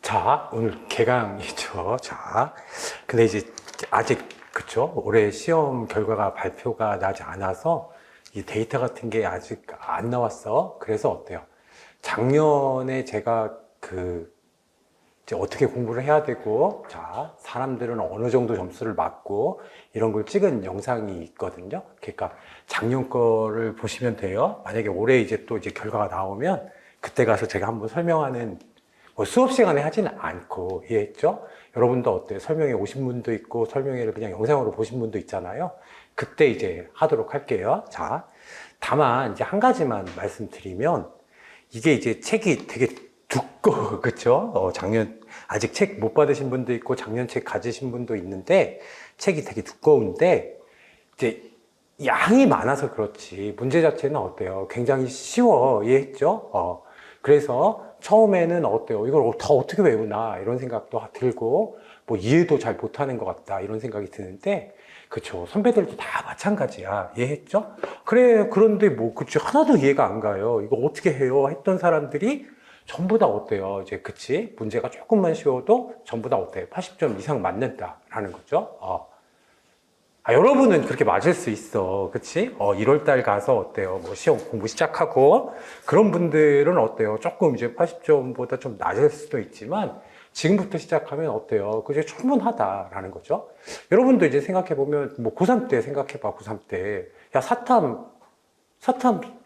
자, 오늘 개강이죠. 자, 근데 이제 아직, 그쵸? 올해 시험 결과가 발표가 나지 않아서 이 데이터 같은 게 아직 안 나왔어. 그래서 어때요? 작년에 제가 이제 어떻게 공부를 해야 되고, 자, 사람들은 어느 정도 점수를 맞고, 이런 걸 찍은 영상이 있거든요. 그러니까 작년 거를 보시면 돼요. 만약에 올해 이제 또 이제 결과가 나오면, 그때 가서 제가 한번 설명하는 뭐 수업 시간에 하지는 않고, 이해했죠? 여러분도 어때요? 설명회 오신 분도 있고, 설명회를 그냥 영상으로 보신 분도 있잖아요. 그때 이제 하도록 할게요. 자, 다만 이제 한 가지만 말씀드리면, 이게 이제 책이 되게 두꺼워, 그쵸? 작년, 아직 책 못 받으신 분도 있고, 작년 책 가지신 분도 있는데, 책이 되게 두꺼운데, 이제 양이 많아서 그렇지, 문제 자체는 어때요? 굉장히 쉬워, 이해했죠? 그래서 처음에는 어때요? 이걸 다 어떻게 외우나, 이런 생각도 들고, 뭐 이해도 잘 못하는 것 같다, 이런 생각이 드는데, 그쵸. 선배들도 다 마찬가지야. 이해했죠? 그래, 그런데 뭐, 그치. 하나도 이해가 안 가요. 이거 어떻게 해요? 했던 사람들이 전부 다 어때요? 이제, 그치. 문제가 조금만 쉬워도 전부 다 어때요? 80점 이상 맞는다라는 거죠. 여러분은 그렇게 맞을 수 있어. 그치? 1월 달 가서 어때요? 뭐 시험 공부 시작하고, 그런 분들은 어때요? 조금 이제 80점보다 좀 낮을 수도 있지만, 지금부터 시작하면 어때요? 그게 충분하다라는 거죠. 여러분도 이제 생각해보면, 뭐 고3 때 생각해봐, 고3 때. 야, 사탐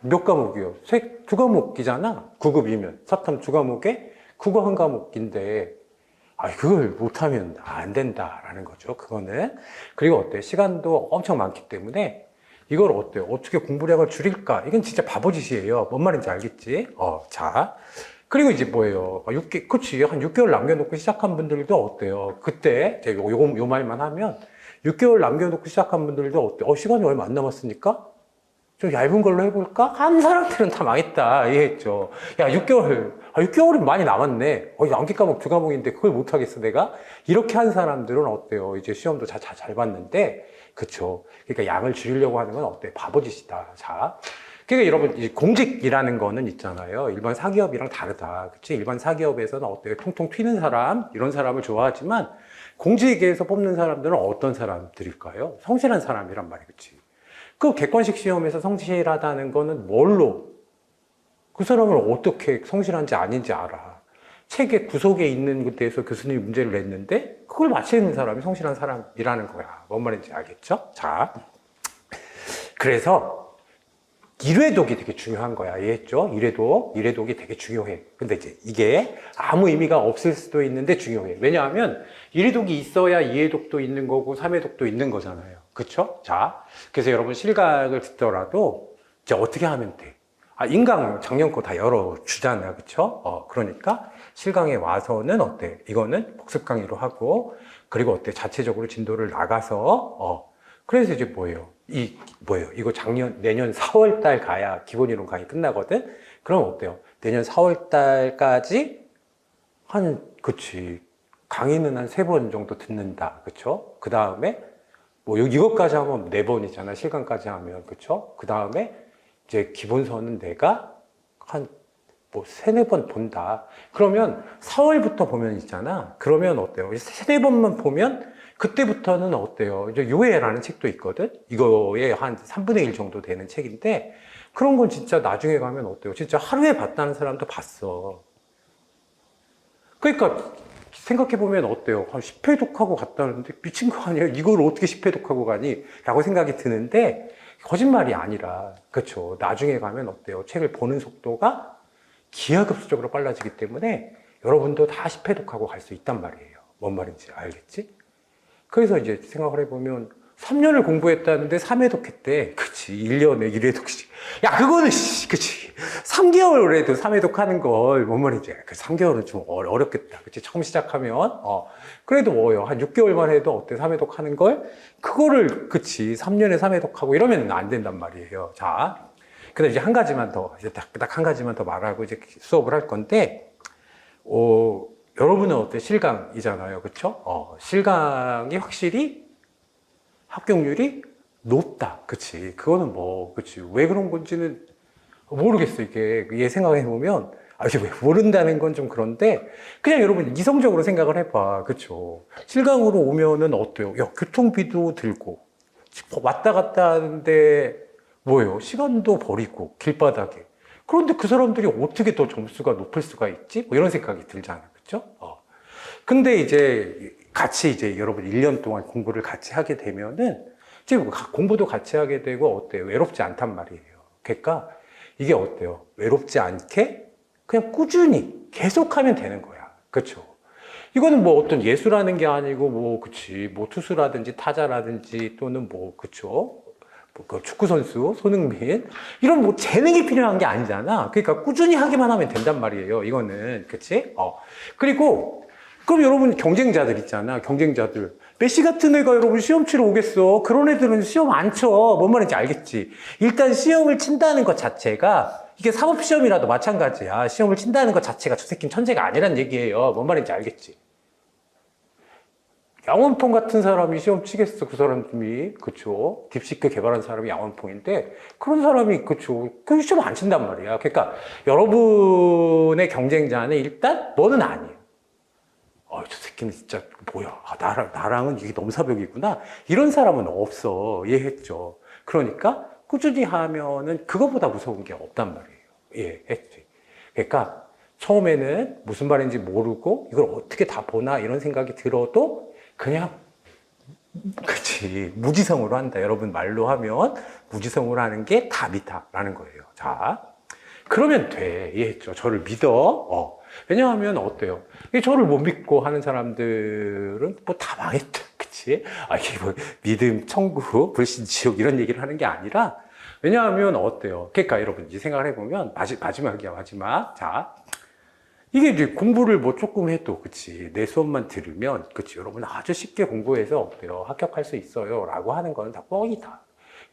몇 과목이요? 두 과목이잖아? 9급이면. 사탐 두 과목에 국어 한 과목인데, 그걸 못하면 안 된다라는 거죠. 그거는. 그리고 어때요? 시간도 엄청 많기 때문에 이걸 어때요? 어떻게 공부량을 줄일까? 이건 진짜 바보짓이에요. 뭔 말인지 알겠지? 자. 그리고 이제 뭐예요? 그치. 한 6개월 남겨놓고 시작한 분들도 어때요? 그때, 제가 요 말만 하면 6개월 남겨놓고 시작한 분들도 어때요? 시간이 얼마 안 남았으니까? 좀 얇은 걸로 해볼까? 한 사람들은 다 망했다. 이해했죠? 야, 6개월은 많이 남았네. 암기 과목 두 과목인데 그걸 못하겠어, 내가? 이렇게 한 사람들은 어때요? 이제 시험도 잘 봤는데, 그쵸. 그러니까 양을 줄이려고 하는 건 어때요? 바보짓이다. 자. 그러니까 여러분, 이 공직이라는 거는 있잖아요. 일반 사기업이랑 다르다. 그치? 일반 사기업에서는 어때요? 통통 튀는 사람, 이런 사람을 좋아하지만, 공직에서 뽑는 사람들은 어떤 사람들일까요? 성실한 사람이란 말이겠지. 그 객관식 시험에서 성실하다는 거는 뭘로? 그 사람을 어떻게 성실한지 아닌지 알아. 책의 구석에 있는 데에서 교수님이 문제를 냈는데 그걸 맞히는 사람이 성실한 사람이라는 거야. 뭔 말인지 알겠죠? 자, 그래서 일회독이 되게 중요한 거야. 이해했죠? 일회독이 되게 중요해. 근데 이제 이게 아무 의미가 없을 수도 있는데 중요해. 왜냐하면 일회독이 있어야 이회독도 있는 거고 삼회독도 있는 거잖아요. 그쵸? 자, 그래서 여러분 실각을 듣더라도 이제 어떻게 하면 돼? 인강 작년 거 다 열어주잖아. 그쵸? 그러니까 실강에 와서는 어때? 이거는 복습 강의로 하고, 그리고 어때? 자체적으로 진도를 나가서, 그래서 이제 뭐예요? 이거 내년 4월 달 가야 기본 이론 강의 끝나거든? 그럼 어때요? 내년 4월 달까지 그치. 강의는 한 3번 정도 듣는다. 그쵸? 그 다음에, 뭐, 이것까지 하면 4번이잖아. 실강까지 하면. 그쵸? 그 다음에, 이제 기본서는 내가 뭐 3-4번 본다. 그러면 4월부터 보면 있잖아. 그러면 어때요? 3-4번만 보면 그때부터는 어때요? 이제 요해라는 책도 있거든? 이거에 한 3분의 1 정도 되는 책인데 그런 건 진짜 나중에 가면 어때요? 진짜 하루에 봤다는 사람도 봤어. 그러니까 생각해보면 어때요? 10회 독하고 갔다는데 미친 거 아니에요? 이걸 어떻게 10회 독하고 가니? 라고 생각이 드는데 거짓말이 아니라, 그렇죠. 나중에 가면 어때요? 책을 보는 속도가 기하급수적으로 빨라지기 때문에 여러분도 다 10회 독하고 갈 수 있단 말이에요. 뭔 말인지 알겠지? 그래서 이제 생각을 해보면 3년을 공부했다는데 3회 독했대. 그치. 1년에 1회 독씩. 야, 그거는, 그치. 3개월에도 3회 독하는 걸, 뭔 말인지. 그 3개월은 좀 어렵겠다. 그치. 처음 시작하면. 그래도 뭐예요. 한 6개월만 해도 어때? 3회 독하는 걸? 그거를, 그치. 3년에 3회 독하고 이러면 안 된단 말이에요. 자. 근데 이제 한 가지만 더, 이제 딱 한 가지만 더 말하고 이제 수업을 할 건데, 여러분은 어때? 실강이잖아요. 그쵸? 실강이 확실히 합격률이 높다. 그치. 그거는 뭐, 그치. 왜 그런 건지는 모르겠어. 이게 생각해보면, 이게 왜 모른다는 건 좀 그런데, 그냥 여러분 이성적으로 생각을 해봐. 그쵸? 7강으로 오면은 어때요? 야, 교통비도 들고, 왔다 갔다 하는데, 뭐예요? 시간도 버리고, 길바닥에. 그런데 그 사람들이 어떻게 더 점수가 높을 수가 있지? 뭐 이런 생각이 들잖아요. 그쵸? 근데 이제 같이 이제 여러분 1년 동안 공부를 같이 하게 되면은, 지금 공부도 같이 하게 되고, 어때요? 외롭지 않단 말이에요. 그러니까, 이게 어때요? 외롭지 않게 그냥 꾸준히 계속하면 되는 거야. 그렇죠? 이거는 뭐 어떤 예수라는 게 아니고 뭐 그치 뭐 투수라든지 타자라든지 또는 뭐 그쵸 뭐그 축구 선수 손흥민 이런 뭐 재능이 필요한 게 아니잖아. 그러니까 꾸준히 하기만 하면 된단 말이에요. 이거는 그치? 그리고 그럼 여러분 경쟁자들 있잖아. 경쟁자들 메시 같은 애가 여러분 시험 치러 오겠어. 그런 애들은 시험 안 쳐. 뭔 말인지 알겠지? 일단 시험을 친다는 것 자체가 이게 사법시험이라도 마찬가지야. 시험을 친다는 것 자체가 저 새끼는 천재가 아니란 얘기예요. 뭔 말인지 알겠지? 양원봉 같은 사람이 시험 치겠어, 그 사람이. 그쵸? 딥시크 개발한 사람이 양원봉인데, 그런 사람이, 그쵸? 그 시험 안 친단 말이야. 그러니까, 여러분의 경쟁자는 일단 너는 아니에요. 저 새끼는 진짜, 뭐야. 나랑은 이게 넘사벽이구나. 이런 사람은 없어. 이해했죠? 그러니까, 꾸준히 하면은 그거보다 무서운 게 없단 말이에요. 이해했지? 그러니까, 처음에는 무슨 말인지 모르고, 이걸 어떻게 다 보나, 이런 생각이 들어도, 그냥 그치 무지성으로 한다. 여러분 말로 하면 무지성으로 하는 게 답이다라는 거예요. 자 그러면 돼. 이해했죠? 저를 믿어. 왜냐하면 어때요? 저를 못 믿고 하는 사람들은 뭐 다 망했다. 그치? 이게 뭐 믿음 천국 불신 지옥 이런 얘기를 하는 게 아니라 왜냐하면 어때요? 그러니까 여러분 이 생각을 해보면 마지막이야 마지막. 자 이게 이제 공부를 뭐 조금 해도, 그치. 내 수업만 들으면, 그치. 여러분 아주 쉽게 공부해서 어때요? 합격할 수 있어요. 라고 하는 거는 다 뻥이다.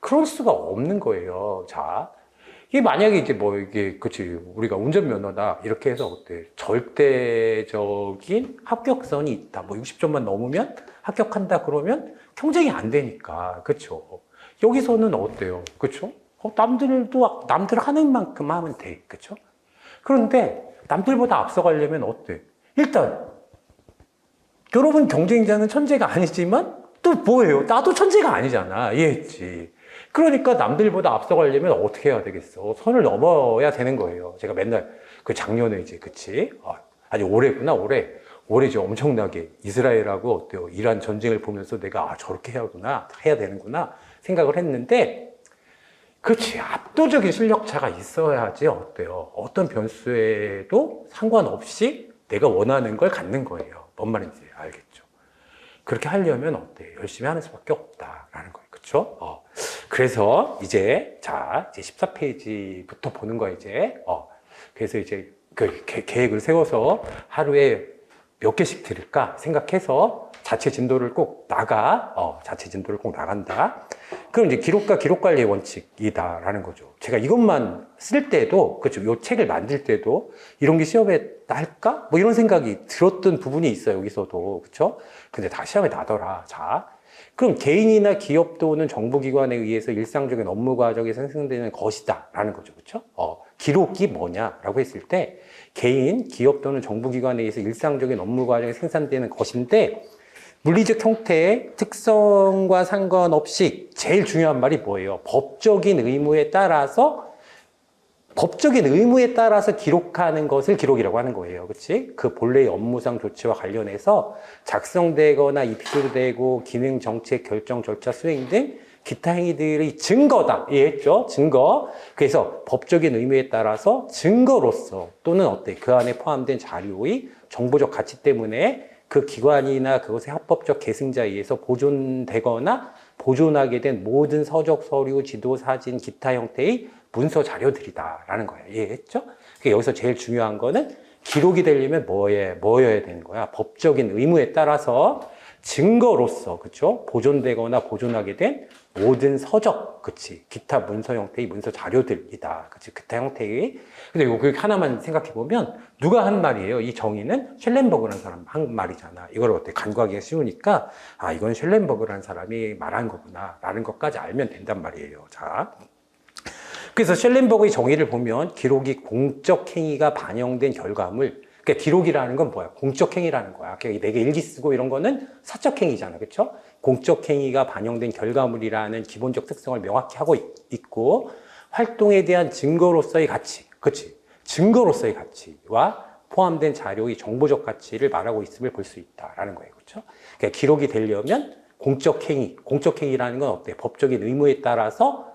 그럴 수가 없는 거예요. 자. 이게 만약에 이제 뭐 이게, 그치. 우리가 운전면허다. 이렇게 해서 어때? 절대적인 합격선이 있다. 뭐 60점만 넘으면 합격한다. 그러면 경쟁이 안 되니까. 그쵸. 여기서는 어때요? 그쵸? 남들 하는 만큼 하면 돼. 그쵸? 그런데, 남들보다 앞서가려면 어때? 일단 여러분 경쟁자는 천재가 아니지만 또 뭐예요? 나도 천재가 아니잖아. 이해했지? 그러니까 남들보다 앞서가려면 어떻게 해야 되겠어? 선을 넘어야 되는 거예요. 제가 맨날 그 작년에 이제 그치? 아니 올해구나 올해죠. 엄청나게 이스라엘하고 어때요? 이란 전쟁을 보면서 내가 저렇게 해야 되는구나 생각을 했는데 그렇지. 압도적인 실력 차가 있어야지 어때요? 어떤 변수에도 상관없이 내가 원하는 걸 갖는 거예요. 뭔 말인지 알겠죠? 그렇게 하려면 어때? 열심히 하는 수밖에 없다라는 거예요. 그렇죠? 그래서 이제 14페이지부터 보는 거야 이제. 그래서 이제 그 계획을 세워서 하루에 몇 개씩 들을까 생각해서 자체 진도를 꼭 나간다. 그럼 이제 기록과 기록관리의 원칙이다라는 거죠. 제가 이것만 쓸 때도, 그렇죠. 이 책을 만들 때도 이런 게 시험에 날까? 뭐 이런 생각이 들었던 부분이 있어요. 여기서도. 그렇죠? 근데 다 시험에 나더라. 자. 그럼 개인이나 기업 또는 정부기관에 의해서 일상적인 업무 과정에 생성되는 것이다라는 거죠. 그렇죠? 기록이 뭐냐라고 했을 때 개인, 기업 또는 정부기관에 의해서 일상적인 업무 과정에 생산되는 것인데 물리적 형태의 특성과 상관없이 제일 중요한 말이 뭐예요? 법적인 의무에 따라서 기록하는 것을 기록이라고 하는 거예요. 그치? 그 본래의 업무상 조치와 관련해서 작성되거나 입수되고 기능, 정책, 결정, 절차, 수행 등 기타 행위들의 증거다. 이해했죠? 증거. 그래서 법적인 의무에 따라서 증거로서 또는 그 안에 포함된 자료의 정보적 가치 때문에 그 기관이나 그것의 합법적 계승자에 의해서 보존되거나 보존하게 된 모든 서적, 서류, 지도, 사진, 기타 형태의 문서 자료들이다라는 거예요. 이해했죠? 그러니까 여기서 제일 중요한 거는 기록이 되려면 뭐여야 되는 거야? 법적인 의무에 따라서 증거로서, 그쵸? 보존되거나 보존하게 된 모든 서적, 그치? 기타 문서 형태의 문서 자료들이다. 그치? 기타 형태의. 근데 이거 하나만 생각해보면, 누가 한 말이에요? 이 정의는 셸렌버그라는 사람 한 말이잖아. 이걸 어떻게 간과하기가 쉬우니까, 이건 셸렌버그라는 사람이 말한 거구나. 라는 것까지 알면 된단 말이에요. 자. 그래서 셸렌버그의 정의를 보면 기록이 공적 행위가 반영된 결과물, 그러니까 기록이라는 건 뭐야? 공적 행위라는 거야. 그러니까 내가 일기 쓰고 이런 거는 사적 행위잖아. 그렇죠? 공적 행위가 반영된 결과물이라는 기본적 특성을 명확히 하고 있고, 활동에 대한 증거로서의 가치, 그렇지? 증거로서의 가치와 포함된 자료의 정보적 가치를 말하고 있음을 볼 수 있다라는 거예요. 그렇죠? 그러니까 기록이 되려면 공적 행위라는 건 어때? 법적인 의무에 따라서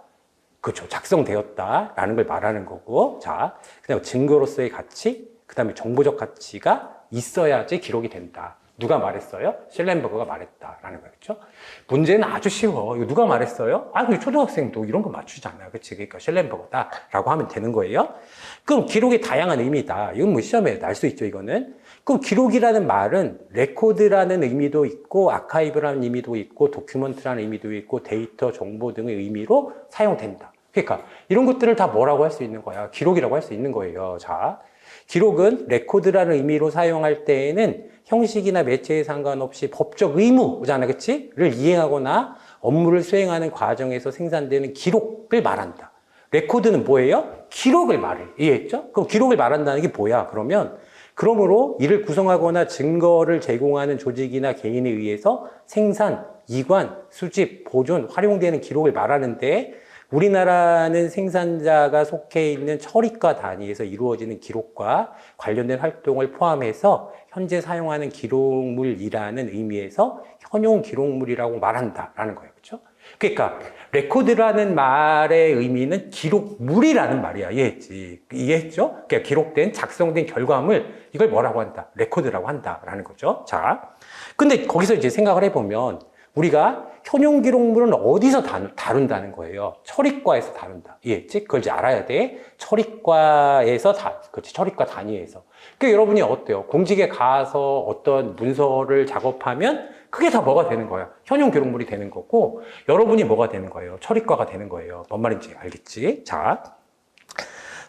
그렇죠. 작성되었다라는 걸 말하는 거고, 자, 그다음에 증거로서의 가치, 그다음에 정보적 가치가 있어야지 기록이 된다. 누가 말했어요? 셸렌버그가 말했다라는 거예요. 그렇죠? 문제는 아주 쉬워. 이거 누가 말했어요? 아, 그 초등학생도 이런 거 맞추잖아요. 그렇지? 그러니까 셸렌버그다라고 하면 되는 거예요. 그럼 기록이 다양한 의미다. 이건 뭐 시험에 날 수 있죠, 이거는. 그럼 기록이라는 말은 레코드라는 의미도 있고, 아카이브라는 의미도 있고, 도큐먼트라는 의미도 있고, 데이터, 정보 등의 의미로 사용된다. 그러니까 이런 것들을 다 뭐라고 할 수 있는 거야? 기록이라고 할 수 있는 거예요. 자, 기록은 레코드라는 의미로 사용할 때에는 형식이나 매체에 상관없이 법적 의무잖아, 그치? 를 이행하거나 업무를 수행하는 과정에서 생산되는 기록을 말한다. 레코드는 뭐예요? 기록을 말해. 이해했죠? 그럼 기록을 말한다는 게 뭐야? 그러므로 이를 구성하거나 증거를 제공하는 조직이나 개인에 의해서 생산, 이관, 수집, 보존, 활용되는 기록을 말하는데, 우리나라는 생산자가 속해 있는 처리과 단위에서 이루어지는 기록과 관련된 활동을 포함해서 현재 사용하는 기록물이라는 의미에서 현용 기록물이라고 말한다라는 거예요. 그렇죠? 그러니까 레코드라는 말의 의미는 기록물이라는 말이야. 이해했죠? 그러니까 기록된 작성된 결과물, 이걸 뭐라고 한다? 레코드라고 한다라는 거죠. 자, 근데 거기서 이제 생각을 해보면 우리가 현용 기록물은 어디서 다룬다는 거예요? 처리과에서 다룬다. 이해했지? 그걸 이제 알아야 돼. 처리과에서 그렇지. 처리과 단위에서. 그러니까 여러분이 어때요? 공직에 가서 어떤 문서를 작업하면 그게 다 뭐가 되는 거야? 현용 기록물이 되는 거고, 여러분이 뭐가 되는 거예요? 처리과가 되는 거예요. 뭔 말인지 알겠지? 자.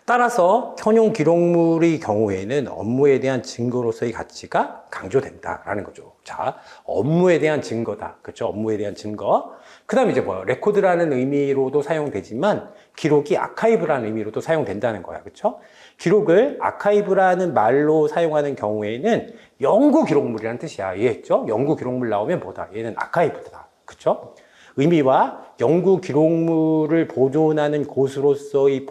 따라서 현용 기록물의 경우에는 업무에 대한 증거로서의 가치가 강조된다라는 거죠. 자, 업무에 대한 증거다. 그렇죠? 업무에 대한 증거. 그 다음에 이제 뭐야? 레코드라는 의미로도 사용되지만 기록이 아카이브라는 의미로도 사용된다는 거야. 그렇죠? 기록을 아카이브라는 말로 사용하는 경우에는 연구 기록물이라는 뜻이야. 이해했죠? 연구 기록물 나오면 뭐다? 얘는 아카이브다. 그렇죠? 의미와 연구 기록물을 보존하는 곳으로서의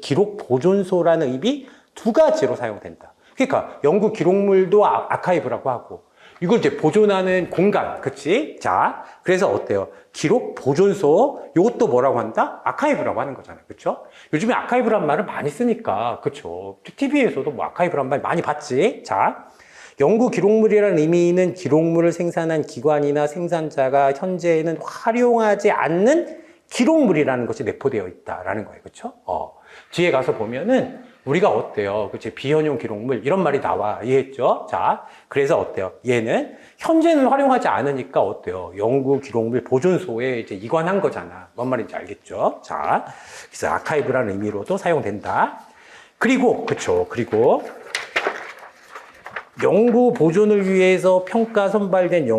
기록 보존소라는 의미 두 가지로 사용된다. 그러니까 연구 기록물도 아카이브라고 하고, 이걸 이제 보존하는 공간, 그치? 자, 그래서 어때요? 기록 보존소, 이것도 뭐라고 한다? 아카이브라고 하는 거잖아요. 그쵸? 요즘에 아카이브란 말을 많이 쓰니까, 그쵸? TV에서도 뭐 아카이브란 말 많이 봤지? 자, 연구 기록물이라는 의미는 기록물을 생산한 기관이나 생산자가 현재에는 활용하지 않는 기록물이라는 것이 내포되어 있다라는 거예요. 그렇죠? 뒤에 가서 보면은 우리가 어때요? 그치? 비현용 기록물 이런 말이 나와. 이해했죠? 자, 그래서 어때요? 얘는 현재는 활용하지 않으니까 어때요? 연구 기록물 보존소에 이제 이관한 거잖아. 뭔 말인지 알겠죠? 자, 그래서 아카이브라는 의미로도 사용된다. 그리고 그리고 연구 보존을 위해서 평가 선발된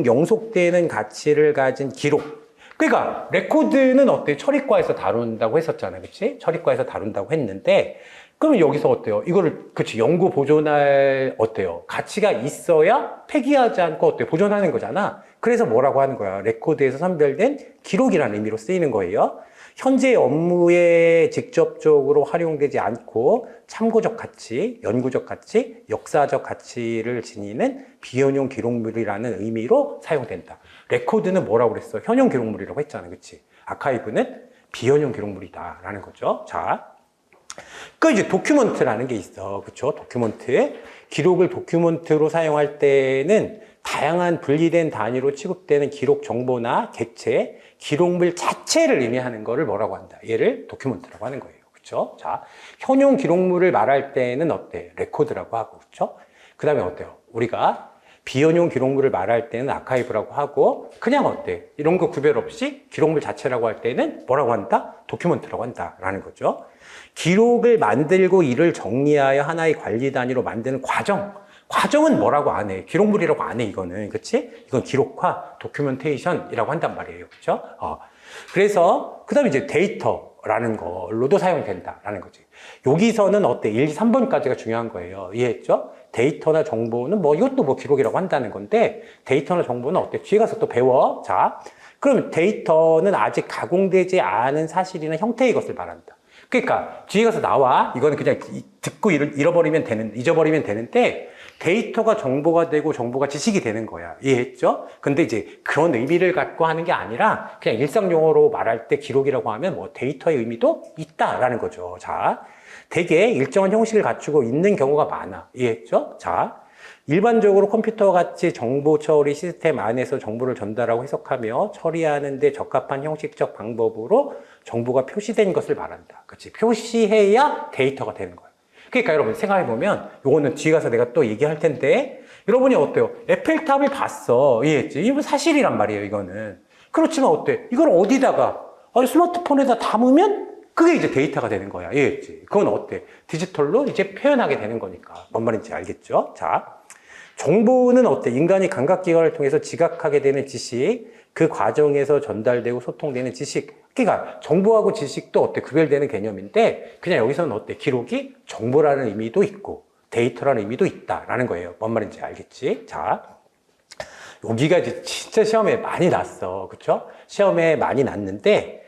영속되는 가치를 가진 기록. 그러니까 레코드는 어때요? 처리과에서 다룬다고 했었잖아요. 그치? 처리과에서 다룬다고 했는데, 그러면 여기서 어때요? 이거를, 그치? 연구 보존할, 어때요? 가치가 있어야 폐기하지 않고 어때요? 보존하는 거잖아. 그래서 뭐라고 하는 거야? 레코드에서 선별된 기록이라는 의미로 쓰이는 거예요. 현재 업무에 직접적으로 활용되지 않고 참고적 가치, 연구적 가치, 역사적 가치를 지니는 비현용 기록물이라는 의미로 사용된다. 레코드는 뭐라고 그랬어? 현용 기록물이라고 했잖아. 그치? 아카이브는 비현용 기록물이다라는 거죠. 자. 그 이제 도큐먼트라는 게 있어. 그쵸? 도큐먼트. 기록을 도큐먼트로 사용할 때는 다양한 분리된 단위로 취급되는 기록 정보나 객체, 기록물 자체를 의미하는 거를 뭐라고 한다? 얘를 도큐먼트라고 하는 거예요. 그쵸? 자, 현용 기록물을 말할 때는 어때? 레코드라고 하고, 그쵸? 그 다음에 어때요? 우리가 비현용 기록물을 말할 때는 아카이브라고 하고, 그냥 어때? 이런 거 구별 없이 기록물 자체라고 할 때는 뭐라고 한다? 도큐먼트라고 한다라는 거죠. 기록을 만들고 이를 정리하여 하나의 관리 단위로 만드는 과정은 뭐라고 안 해? 기록물이라고 안 해, 이거는. 그치? 이건 기록화, 도큐멘테이션이라고 한단 말이에요. 그쵸? 그래서, 그 다음에 이제 데이터. 라는 걸로도 사용이 된다라는 거지. 여기서는 어때? 1, 2, 3번까지가 중요한 거예요. 이해했죠? 데이터나 정보는 뭐 이것도 뭐 기록이라고 한다는 건데 데이터나 정보는 어때? 뒤에 가서 또 배워. 자, 그럼 데이터는 아직 가공되지 않은 사실이나 형태의 것을 말한다. 그러니까 뒤에 가서 나와. 이거는 그냥 듣고 잊어버리면 되는데 데이터가 정보가 되고 정보가 지식이 되는 거야. 이해했죠? 근데 이제 그런 의미를 갖고 하는 게 아니라 그냥 일상 용어로 말할 때 기록이라고 하면 뭐 데이터의 의미도 있다라는 거죠. 자, 대개 일정한 형식을 갖추고 있는 경우가 많아. 이해했죠? 자, 일반적으로 컴퓨터와 같이 정보 처리 시스템 안에서 정보를 전달하고 해석하며 처리하는 데 적합한 형식적 방법으로 정보가 표시된 것을 말한다. 그렇지? 표시해야 데이터가 되는 거야. 그러니까 여러분 생각해보면 요거는 뒤에 가서 내가 또 얘기할 텐데 여러분이 어때요? 에펠탑을 봤어. 이해했지? 이거 사실이란 말이에요, 이거는. 그렇지만 어때? 이걸 어디다가 스마트폰에다 담으면 그게 이제 데이터가 되는 거야. 이해했지? 그건 어때? 디지털로 이제 표현하게 되는 거니까. 뭔 말인지 알겠죠? 자, 정보는 어때? 인간이 감각기관을 통해서 지각하게 되는 지식, 그 과정에서 전달되고 소통되는 지식. 그러니까 정보하고 지식도 어때? 구별되는 개념인데 그냥 여기서는 어때? 기록이 정보라는 의미도 있고 데이터라는 의미도 있다라는 거예요. 뭔 말인지 알겠지? 자, 여기가 이제 진짜 시험에 많이 났어. 그쵸? 시험에 많이 났는데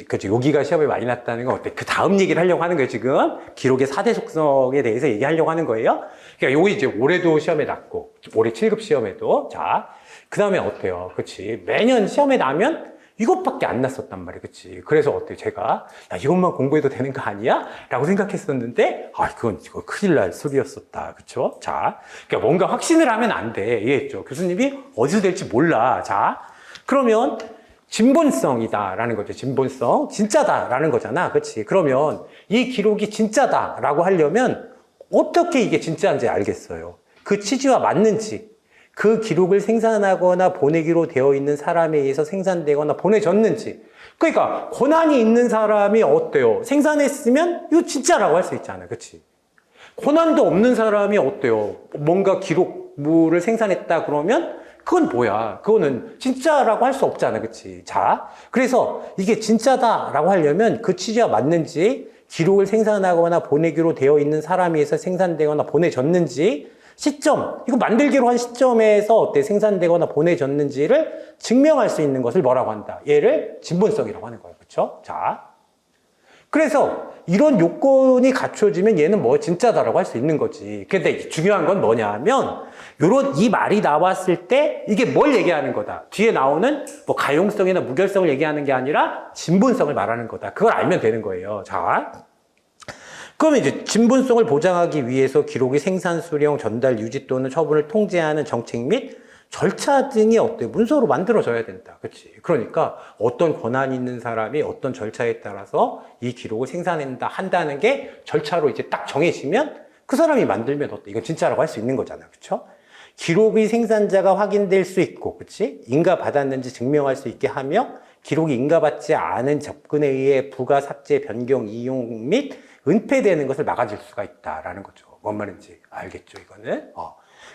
그치, 여기가 시험에 많이 났다는 건 어때? 그 다음 얘기를 하려고 하는 거예요, 지금. 기록의 4대 속성에 대해서 얘기하려고 하는 거예요. 그러니까 요거 이제 올해도 시험에 났고, 올해 7급 시험에도. 자, 그 다음에 어때요? 그치. 매년 시험에 나면 이것밖에 안 났었단 말이에요. 그치. 그래서 어때요? 제가, 야, 이것만 공부해도 되는 거 아니야? 라고 생각했었는데, 그건 큰일 날 소리였었다. 그쵸? 자, 그러니까 뭔가 확신을 하면 안 돼. 이해했죠? 교수님이 어디서 될지 몰라. 자, 그러면, 진본성이다라는 거죠. 진본성. 진짜다라는 거잖아. 그렇지? 그러면 이 기록이 진짜다라고 하려면 어떻게 이게 진짜인지 알겠어요. 그 취지와 맞는지, 그 기록을 생산하거나 보내기로 되어 있는 사람에 의해서 생산되거나 보내졌는지. 그러니까 권한이 있는 사람이 어때요? 생산했으면 이거 진짜라고 할 수 있잖아. 그렇지? 권한도 없는 사람이 어때요? 뭔가 기록물을 생산했다 그러면 그건 뭐야? 그거는 진짜라고 할 수 없잖아. 그치? 자, 그래서 이게 진짜다라고 하려면 그 취지와 맞는지, 기록을 생산하거나 보내기로 되어 있는 사람에 의해서 생산되거나 보내졌는지, 시점, 이거 만들기로 한 시점에서 어때? 생산되거나 보내졌는지를 증명할 수 있는 것을 뭐라고 한다? 얘를 진본성이라고 하는 거예요. 그쵸? 자, 그래서 이런 요건이 갖춰지면 얘는 뭐 진짜다라고 할 수 있는 거지. 근데 중요한 건 뭐냐 하면 이 말이 나왔을 때 이게 뭘 얘기하는 거다. 뒤에 나오는 뭐 가용성이나 무결성을 얘기하는 게 아니라 진본성을 말하는 거다. 그걸 알면 되는 거예요. 자, 그러면 이제 진본성을 보장하기 위해서 기록의 생산, 수령, 전달, 유지 또는 처분을 통제하는 정책 및 절차 등이 어때? 문서로 만들어져야 된다. 그치? 그러니까 어떤 권한이 있는 사람이 어떤 절차에 따라서 이 기록을 생산한다, 한다는 게 절차로 이제 딱 정해지면 그 사람이 만들면 어때? 이건 진짜라고 할 수 있는 거잖아. 그쵸? 기록의 생산자가 확인될 수 있고, 그치? 인가받았는지 증명할 수 있게 하며 기록이 인가받지 않은 접근에 의해 부가, 삭제, 변경, 이용 및 은폐되는 것을 막아줄 수가 있다라는 거죠. 뭔 말인지 알겠죠? 이거는?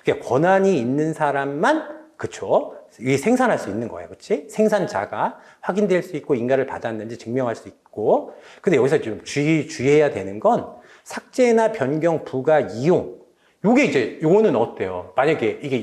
그러니까 권한이 있는 사람만, 그쵸? 이 생산할 수 있는 거예요. 그치? 생산자가 확인될 수 있고 인가를 받았는지 증명할 수 있고. 근데 여기서 좀 주의해야 되는 건 삭제나 변경, 부가, 이용. 요거는 어때요? 만약에 이게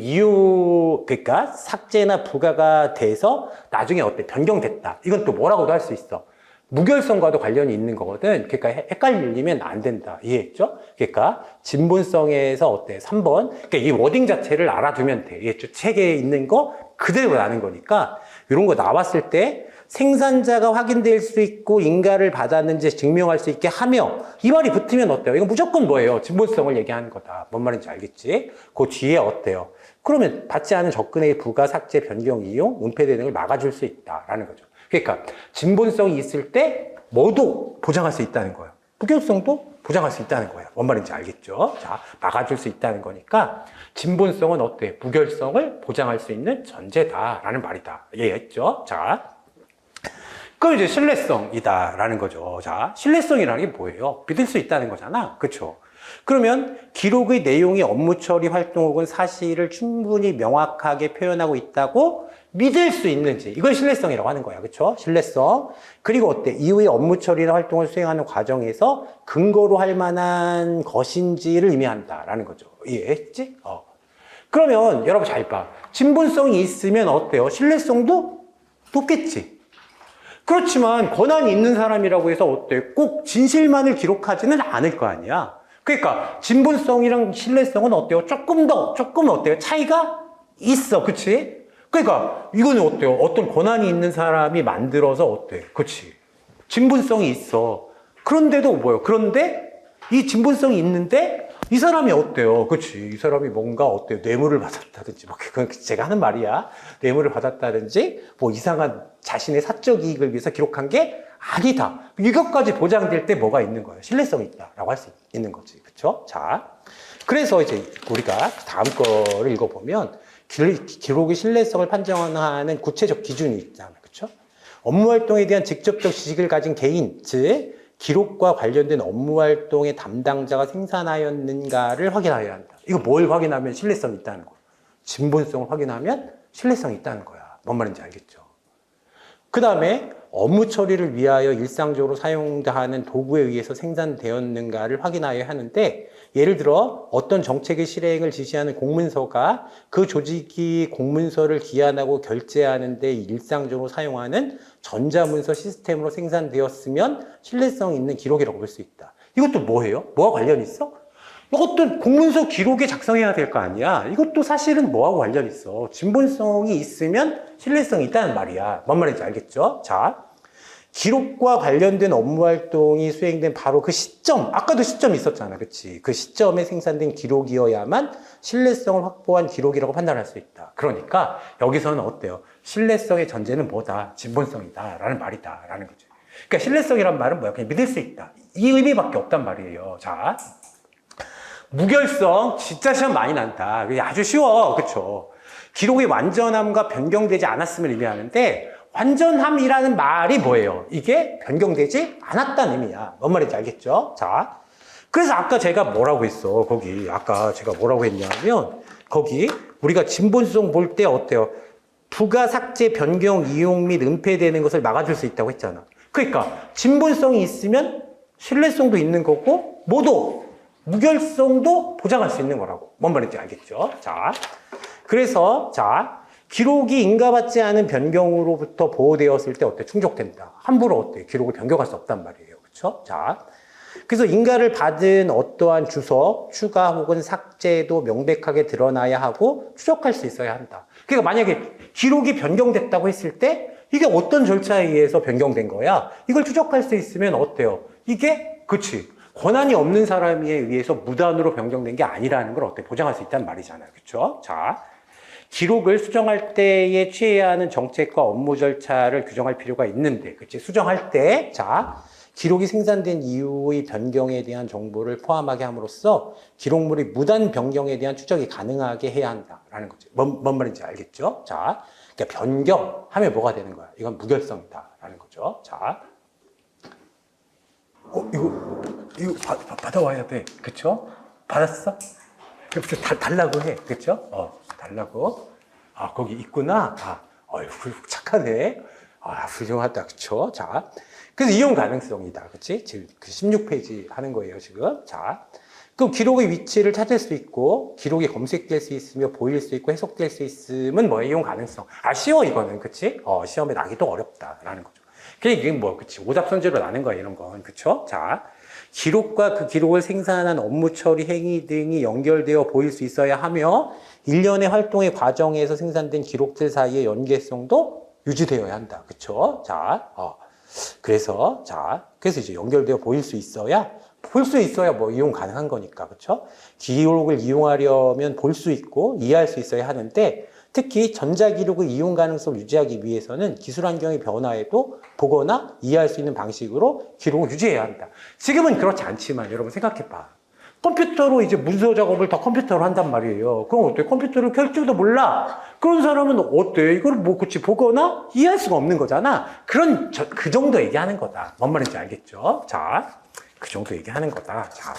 그러니까 삭제나 부가가 돼서 나중에 어때? 변경됐다. 이건 또 뭐라고도 할 수 있어. 무결성과도 관련이 있는 거거든. 그러니까 헷갈리면 안 된다. 이해했죠? 그러니까 진본성에서 어때? 3번. 그러니까 이 워딩 자체를 알아두면 돼. 이해했죠? 책에 있는 거 그대로 아는 거니까 이런 거 나왔을 때 생산자가 확인될 수 있고 인가를 받았는지 증명할 수 있게 하며 이 말이 붙으면 어때요? 이거 무조건 뭐예요? 진본성을 얘기하는 거다. 뭔 말인지 알겠지? 그 뒤에 어때요? 그러면 받지 않은 접근의 부가, 삭제, 변경, 이용, 은폐 등을 막아줄 수 있다라는 거죠. 그러니까 진본성이 있을 때 뭐도 보장할 수 있다는 거예요. 무결성도 보장할 수 있다는 거예요. 뭔 말인지 알겠죠? 자, 막아줄 수 있다는 거니까 진본성은 어때? 무결성을 보장할 수 있는 전제다라는 말이다. 이해했죠? 자, 그럼 이제 신뢰성이다라는 거죠. 자, 신뢰성이라는 게 뭐예요? 믿을 수 있다는 거잖아. 그렇죠? 그러면 기록의 내용이 업무 처리 활동 혹은 사실을 충분히 명확하게 표현하고 있다고 믿을 수 있는지, 이걸 신뢰성이라고 하는 거야. 그쵸? 신뢰성. 그리고 어때? 이후에 업무 처리나 활동을 수행하는 과정에서 근거로 할 만한 것인지를 의미한다라는 거죠. 이해했지? 그러면 여러분 잘 봐. 진본성이 있으면 어때요? 신뢰성도 높겠지. 그렇지만 권한이 있는 사람이라고 해서 어때? 꼭 진실만을 기록하지는 않을 거 아니야. 그러니까 진본성이랑 신뢰성은 어때요? 조금 어때요? 차이가 있어. 그치? 그러니까 이거는 어때요? 어떤 권한이 있는 사람이 만들어서 어때? 그치? 진본성이 있어. 그런데도 뭐예요? 그런데 이 진본성이 있는데 이 사람이 어때요? 그치? 이 사람이 뭔가 어때요? 뇌물을 받았다든지, 뭐, 그건 제가 하는 말이야. 뇌물을 받았다든지, 뭐 이상한 자신의 사적 이익을 위해서 기록한 게 아니다. 이것까지 보장될 때 뭐가 있는 거예요? 신뢰성이 있다라고 할 수 있는 거지. 그쵸? 자. 그래서 이제 우리가 다음 거를 읽어보면 기록의 신뢰성을 판정하는 구체적 기준이 있잖아요. 그쵸? 업무 활동에 대한 직접적 지식을 가진 개인, 즉, 기록과 관련된 업무 활동의 담당자가 생산하였는가를 확인해야 한다. 이거 뭘 확인하면 신뢰성이 있다는 거야? 진본성을 확인하면 신뢰성이 있다는 거야. 뭔 말인지 알겠죠? 그 다음에 업무 처리를 위하여 일상적으로 사용하는 도구에 의해서 생산되었는가를 확인하여야 하는데, 예를 들어 어떤 정책의 실행을 지시하는 공문서가 그 조직이 공문서를 기한하고 결제하는 데 일상적으로 사용하는 전자문서 시스템으로 생산되었으면 신뢰성 있는 기록이라고 볼 수 있다. 이것도 뭐예요? 뭐와 관련이 있어? 어떤 공문서 기록에 작성해야 될 거 아니야? 이것도 사실은 뭐하고 관련이 있어? 진본성이 있으면 신뢰성이 있다는 말이야. 뭔 말인지 알겠죠? 자, 기록과 관련된 업무 활동이 수행된 바로 그 시점, 아까도 시점이 있었잖아. 그치? 그 시점에 생산된 기록이어야만 신뢰성을 확보한 기록이라고 판단할 수 있다. 그러니까 여기서는 어때요? 신뢰성의 전제는 뭐다? 진본성이다. 라는 말이다. 라는 거죠. 그러니까 신뢰성이란 말은 뭐야? 그냥 믿을 수 있다. 이 의미밖에 없단 말이에요. 자, 무결성 진짜 시험 많이 난다. 아주 쉬워. 그쵸? 기록의 완전함과 변경되지 않았음을 의미하는데, 완전함이라는 말이 뭐예요? 이게 변경되지 않았다는 의미야. 뭔 말인지 알겠죠? 자, 그래서 아까 제가 뭐라고 했어? 거기 아까 제가 뭐라고 했냐면, 거기 우리가 진본성 볼 때 어때요? 부가 삭제, 변경, 이용 및 은폐되는 것을 막아줄 수 있다고 했잖아. 그러니까 진본성이 있으면 신뢰성도 있는 거고, 모두 무결성도 보장할 수 있는 거라고. 뭔 말인지 알겠죠? 자, 그래서 자, 기록이 인가받지 않은 변경으로부터 보호되었을 때 어때? 충족된다. 함부로 어때? 기록을 변경할 수 없단 말이에요. 그렇죠? 자, 그래서 인가를 받은 어떠한 주소, 추가 혹은 삭제도 명백하게 드러나야 하고 추적할 수 있어야 한다. 그러니까 만약에 기록이 변경됐다고 했을 때 이게 어떤 절차에 의해서 변경된 거야? 이걸 추적할 수 있으면 어때요? 이게 그치? 권한이 없는 사람에 의해서 무단으로 변경된 게 아니라는 걸 어때? 보장할 수 있다는 말이잖아요. 그렇죠? 자, 기록을 수정할 때에 취해야 하는 정책과 업무 절차를 규정할 필요가 있는데, 그치? 수정할 때, 자, 기록이 생산된 이후의 변경에 대한 정보를 포함하게 함으로써 기록물의 무단 변경에 대한 추적이 가능하게 해야 한다라는 거지. 뭔 말인지 알겠죠? 자, 그러니까 변경하면 뭐가 되는 거야? 이건 무결성이다라는 거죠. 자, 이거 받아와야 돼. 그쵸? 받았어? 그래서 달라고 해. 그쵸? 달라고. 아, 거기 있구나. 어휴, 착하네. 훌륭하다. 그쵸? 자. 그래서 이용 가능성이다. 그치? 지금 그 16페이지 하는 거예요, 지금. 자. 그럼 기록의 위치를 찾을 수 있고, 기록이 검색될 수 있으며, 보일 수 있고, 해석될 수 있으면 뭐예요? 이용 가능성. 쉬워, 이거는. 그치? 시험에 나기도 어렵다라는 거죠. 이게 뭐, 그치? 오답선제로 나는 거야, 이런 건. 그쵸? 자. 기록과 그 기록을 생산한 업무 처리 행위 등이 연결되어 보일 수 있어야 하며, 일련의 활동의 과정에서 생산된 기록들 사이의 연계성도 유지되어야 한다. 그쵸? 자, 그래서 이제 연결되어 보일 수 있어야 뭐 이용 가능한 거니까. 그쵸? 기록을 이용하려면 볼 수 있고, 이해할 수 있어야 하는데, 특히 전자기록의 이용 가능성을 유지하기 위해서는 기술 환경의 변화에도 보거나 이해할 수 있는 방식으로 기록을 유지해야 한다. 지금은 그렇지 않지만 여러분 생각해봐. 컴퓨터로 이제 문서 작업을 다 컴퓨터로 한단 말이에요. 그럼 어때? 컴퓨터를 켤 줄도 몰라. 그런 사람은 어때? 이걸 뭐 그치 보거나 이해할 수가 없는 거잖아. 그 정도 얘기하는 거다. 뭔 말인지 알겠죠? 자, 그 정도 얘기하는 거다. 자,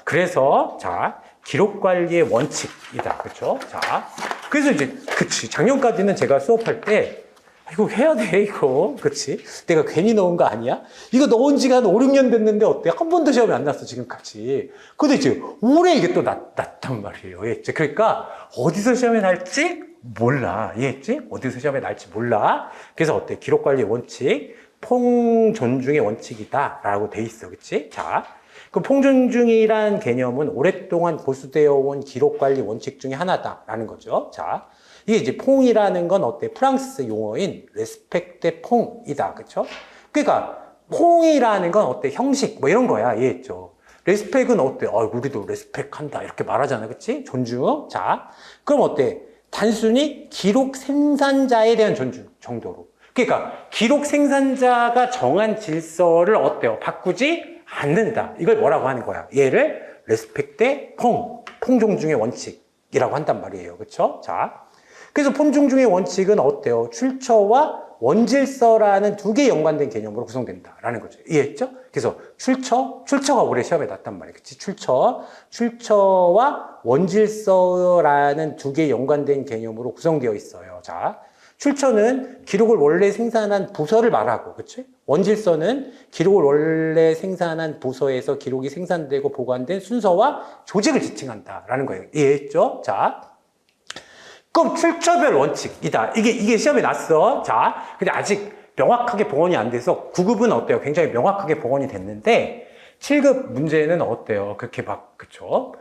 그래서, 자, 기록 관리의 원칙이다. 그쵸? 자, 그래서 이제, 그치. 작년까지는 제가 수업할 때, 이거 해야 돼, 이거. 그치? 내가 괜히 넣은 거 아니야? 이거 넣은 지가 한 5, 6년 됐는데 어때? 한 번도 시험이 안 났어, 지금까지. 근데 이제 올해 이게 또 났단 말이에요. 이해했지? 그러니까 어디서 시험이 날지 몰라. 이해했지? 어디서 시험이 날지 몰라. 그래서 어때? 기록 관리 원칙, 통존중의 원칙이다. 라고 돼 있어. 그치? 자. 그 통존중이란 개념은 오랫동안 고수되어 온 기록 관리 원칙 중에 하나다라는 거죠. 자. 이게 이제 퐁이라는 건 어때? 프랑스 용어인 레스펙테 퐁이다. 그쵸? 그러니까 퐁이라는 건 어때? 형식 뭐 이런 거야. 이해했죠? 레스펙은 어때? 우리도 레스펙한다. 이렇게 말하잖아. 그치? 존중. 자, 그럼 어때? 단순히 기록 생산자에 대한 존중 정도로. 그러니까 기록 생산자가 정한 질서를 어때요? 바꾸지 않는다. 이걸 뭐라고 하는 거야? 얘를 레스펙테 퐁 존중의 원칙이라고 한단 말이에요. 그쵸? 자. 그래서 폰존중의 원칙은 어때요? 출처와 원질서라는 두 개 연관된 개념으로 구성된다라는 거죠. 이해했죠? 그래서 출처가 올해 시험에 났단 말이에요. 그치? 출처와 원질서라는 두 개 연관된 개념으로 구성되어 있어요. 자, 출처는 기록을 원래 생산한 부서를 말하고, 그치? 원질서는 기록을 원래 생산한 부서에서 기록이 생산되고 보관된 순서와 조직을 지칭한다라는 거예요. 이해했죠? 자. 그럼 출처별 원칙이다. 이게 시험에 났어. 자, 근데 아직 명확하게 복원이 안 돼서 9급은 어때요? 굉장히 명확하게 복원이 됐는데 7급 문제는 어때요? 그렇게 막, 그쵸?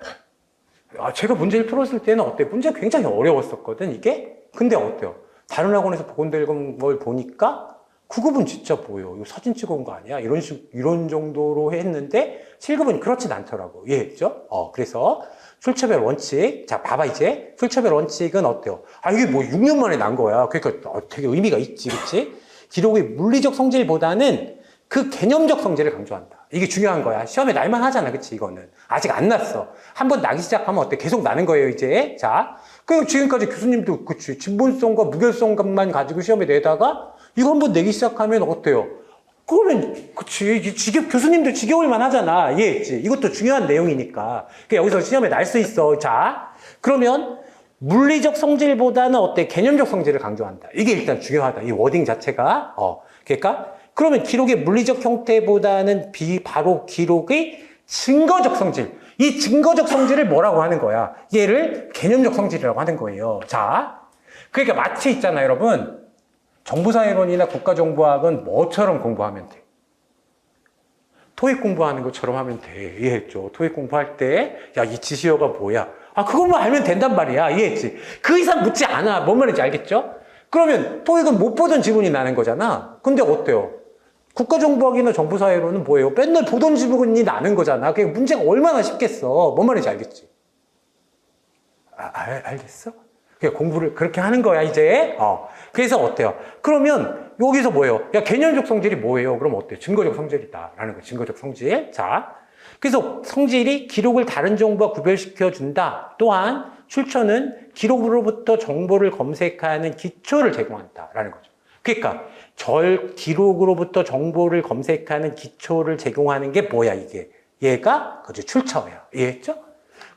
제가 문제를 풀었을 때는 어때요? 문제가 굉장히 어려웠었거든, 이게? 근데 어때요? 다른 학원에서 복원된 걸 보니까 9급은 진짜 뭐예요? 이거 사진 찍어온 거 아니야? 이런 정도로 했는데 7급은 그렇진 않더라고. 이해했죠? 그래서 출처별 원칙. 자, 봐봐, 이제. 출처별 원칙은 어때요? 이게 뭐 6년 만에 난 거야. 그러니까 되게 의미가 있지, 그치? 기록의 물리적 성질보다는 그 개념적 성질을 강조한다. 이게 중요한 거야. 시험에 날만 하잖아, 그치? 이거는. 아직 안 났어. 한번 나기 시작하면 어때? 계속 나는 거예요, 이제. 자. 그리고 지금까지 교수님도, 그치? 진본성과 무결성감만 가지고 시험에 내다가 이거 한번 내기 시작하면 어때요? 그러면, 그치. 교수님도 지겨울만 하잖아. 이해했지? 이것도 중요한 내용이니까. 여기서 시험에 날 수 있어. 자. 그러면, 물리적 성질보다는 어때? 개념적 성질을 강조한다. 이게 일단 중요하다. 이 워딩 자체가. 그러니까, 그러면 기록의 물리적 형태보다는 바로 기록의 증거적 성질. 이 증거적 성질을 뭐라고 하는 거야? 얘를 개념적 성질이라고 하는 거예요. 자. 그러니까 마치 있잖아요, 여러분. 정보사회론이나 국가정보학은 뭐처럼 공부하면 돼? 토익 공부하는 것처럼 하면 돼. 이해했죠? 토익 공부할 때, 야, 이 지시어가 뭐야? 그것만 알면 된단 말이야. 이해했지? 그 이상 묻지 않아. 뭔 말인지 알겠죠? 그러면 토익은 못 보던 지문이 나는 거잖아. 근데 어때요? 국가정보학이나 정보사회론은 뭐예요? 맨날 보던 지문이 나는 거잖아. 그게 문제가 얼마나 쉽겠어. 뭔 말인지 알겠지? 알겠어? 공부를 그렇게 하는 거야, 이제. 그래서 어때요? 그러면 여기서 뭐예요? 야, 개념적 성질이 뭐예요? 그럼 어때요? 증거적 성질이다. 라는 거예요. 증거적 성질. 자. 그래서 성질이 기록을 다른 정보와 구별시켜 준다. 또한 출처는 기록으로부터 정보를 검색하는 기초를 제공한다. 라는 거죠. 그러니까 기록으로부터 정보를 검색하는 기초를 제공하는 게 뭐야, 이게? 얘가 그죠, 출처야. 이해했죠?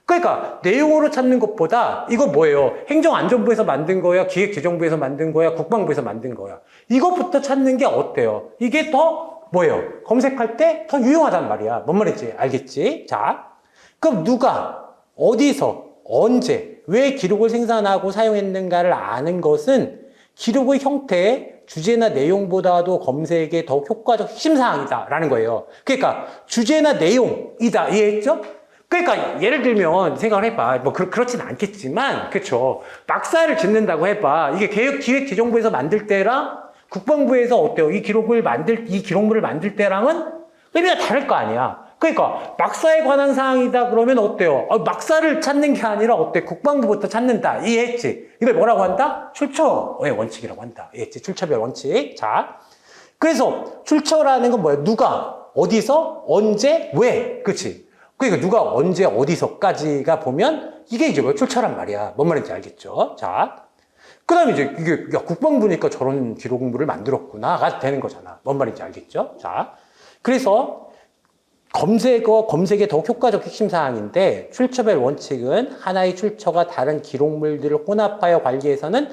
그러니까 내용으로 찾는 것보다 이거 뭐예요? 행정안전부에서 만든 거야? 기획재정부에서 만든 거야? 국방부에서 만든 거야? 이것부터 찾는 게 어때요? 이게 더 뭐예요? 검색할 때 더 유용하단 말이야. 뭔 말인지 알겠지? 자, 그럼 누가 어디서 언제 왜 기록을 생산하고 사용했는가를 아는 것은 기록의 형태, 주제나 내용보다도 검색에 더욱 효과적 핵심사항이다라는 거예요. 그러니까 주제나 내용이다. 이해했죠? 그러니까 예를 들면 생각을 해봐. 뭐 그렇진 않겠지만, 그렇죠. 막사를 짓는다고 해봐. 이게 기획재정부에서 만들 때랑 국방부에서 어때요? 이 기록물을 만들 때랑은 의미가 다를 거 아니야. 그러니까 막사에 관한 사항이다 그러면 어때요? 막사를 찾는 게 아니라 어때? 국방부부터 찾는다. 이해했지? 이걸 뭐라고 한다? 출처의 원칙이라고 한다. 이해했지? 출처별 원칙. 자, 그래서 출처라는 건 뭐야? 누가, 어디서, 언제, 왜? 그치? 그러니까 누가 언제 어디서까지가 보면 이게 이제 뭐 출처란 말이야. 뭔 말인지 알겠죠? 자, 그 다음에 이제 이게 야, 국방부니까 저런 기록물을 만들었구나가 되는 거잖아. 뭔 말인지 알겠죠? 자, 그래서 검색의 더욱 효과적 핵심 사항인데, 출처별 원칙은 하나의 출처가 다른 기록물들을 혼합하여 관리해서는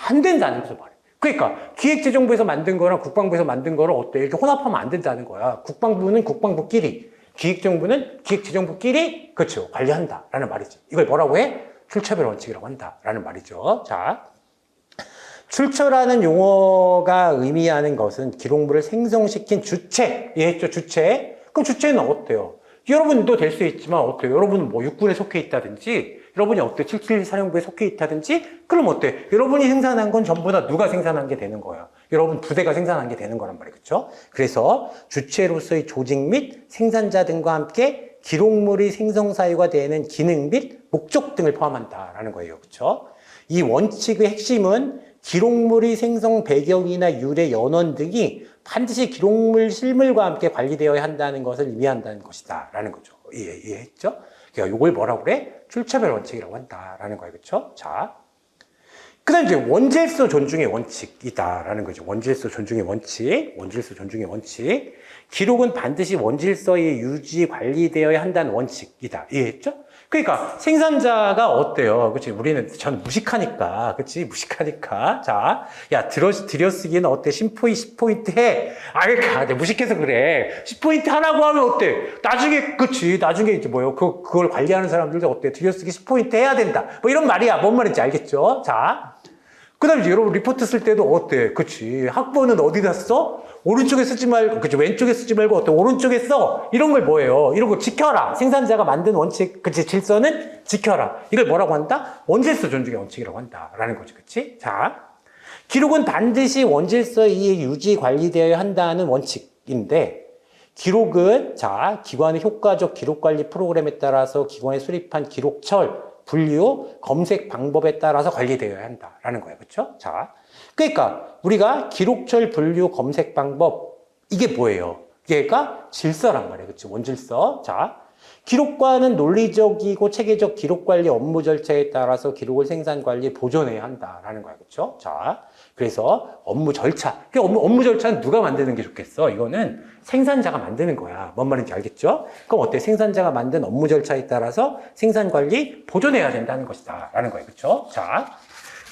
안 된다는 것을 말해요. 그러니까 기획재정부에서 만든 거랑 국방부에서 만든 거를 어때? 이렇게 혼합하면 안 된다는 거야. 국방부는 국방부끼리, 기획정부는 기획재정부끼리, 그렇죠, 관리한다라는 말이지. 이걸 뭐라고 해? 출처별 원칙이라고 한다라는 말이죠. 자, 출처라는 용어가 의미하는 것은 기록물을 생성시킨 주체, 이해했죠? 주체. 그럼 주체는 어때요? 여러분도 될 수 있지만 어때요? 여러분은 뭐 육군에 속해 있다든지, 여러분이 어때요? 771 사령부에 속해 있다든지, 그럼 어때? 여러분이 생산한 건 전부 다 누가 생산한 게 되는 거야? 여러분 부대가 생산한 게 되는 거란 말이에요. 그렇죠? 그래서 주체로서의 조직 및 생산자 등과 함께 기록물의 생성 사유가 되는 기능 및 목적 등을 포함한다라는 거예요. 그렇죠? 이 원칙의 핵심은 기록물의 생성 배경이나 유래 연원 등이 반드시 기록물 실물과 함께 관리되어야 한다는 것을 의미한다는 것이다 라는 거죠. 이해했죠? 그러니까 이걸 뭐라고 그래? 출처별 원칙이라고 한다라는 거예요. 그렇죠? 자, 그 다음 이제 원질서 존중의 원칙이다라는 거죠. 원질서 존중의 원칙, 원질서 존중의 원칙. 기록은 반드시 원질서에 유지 관리되어야 한다는 원칙이다. 이해했죠? 그러니까 생산자가 어때요? 그치? 우리는 전 무식하니까, 그치? 무식하니까. 자, 야, 들여쓰기는 어때? 10포인트 해. 그러니까 무식해서 그래. 10포인트 하라고 하면 어때? 나중에, 그치? 나중에 이제 뭐요? 그걸 관리하는 사람들도 어때? 들여쓰기 10포인트 해야 된다. 뭐 이런 말이야. 뭔 말인지 알겠죠? 자. 그 다음에 여러분 리포트 쓸 때도 어때? 그치? 학번은 어디다 써? 오른쪽에 쓰지 말고, 그치? 왼쪽에 쓰지 말고 어때? 오른쪽에 써! 이런 걸 뭐예요? 이런 거 지켜라! 생산자가 만든 원칙, 그치? 질서는 지켜라. 이걸 뭐라고 한다? 원질서 존중의 원칙이라고 한다. 라는 거지. 그치? 자. 기록은 반드시 원질서에 의해 유지 관리되어야 한다는 원칙인데, 기록은, 자, 기관의 효과적 기록 관리 프로그램에 따라서 기관에 수립한 기록철, 분류, 검색 방법에 따라서 관리되어야 한다라는 거예요. 그렇죠? 자, 그러니까 우리가 기록철, 분류, 검색 방법 이게 뭐예요? 얘가 질서란 말이에요. 그렇죠? 원질서. 자, 기록과는 논리적이고 체계적 기록 관리 업무 절차에 따라서 기록을 생산 관리 보존해야 한다라는 거예요. 그렇죠? 자, 그래서 업무 절차. 그 업무 절차는 누가 만드는 게 좋겠어? 이거는 생산자가 만드는 거야. 뭔 말인지 알겠죠? 그럼 어때? 생산자가 만든 업무 절차에 따라서 생산 관리 보존해야 된다는 것이다. 라는 거예요. 그렇죠? 자,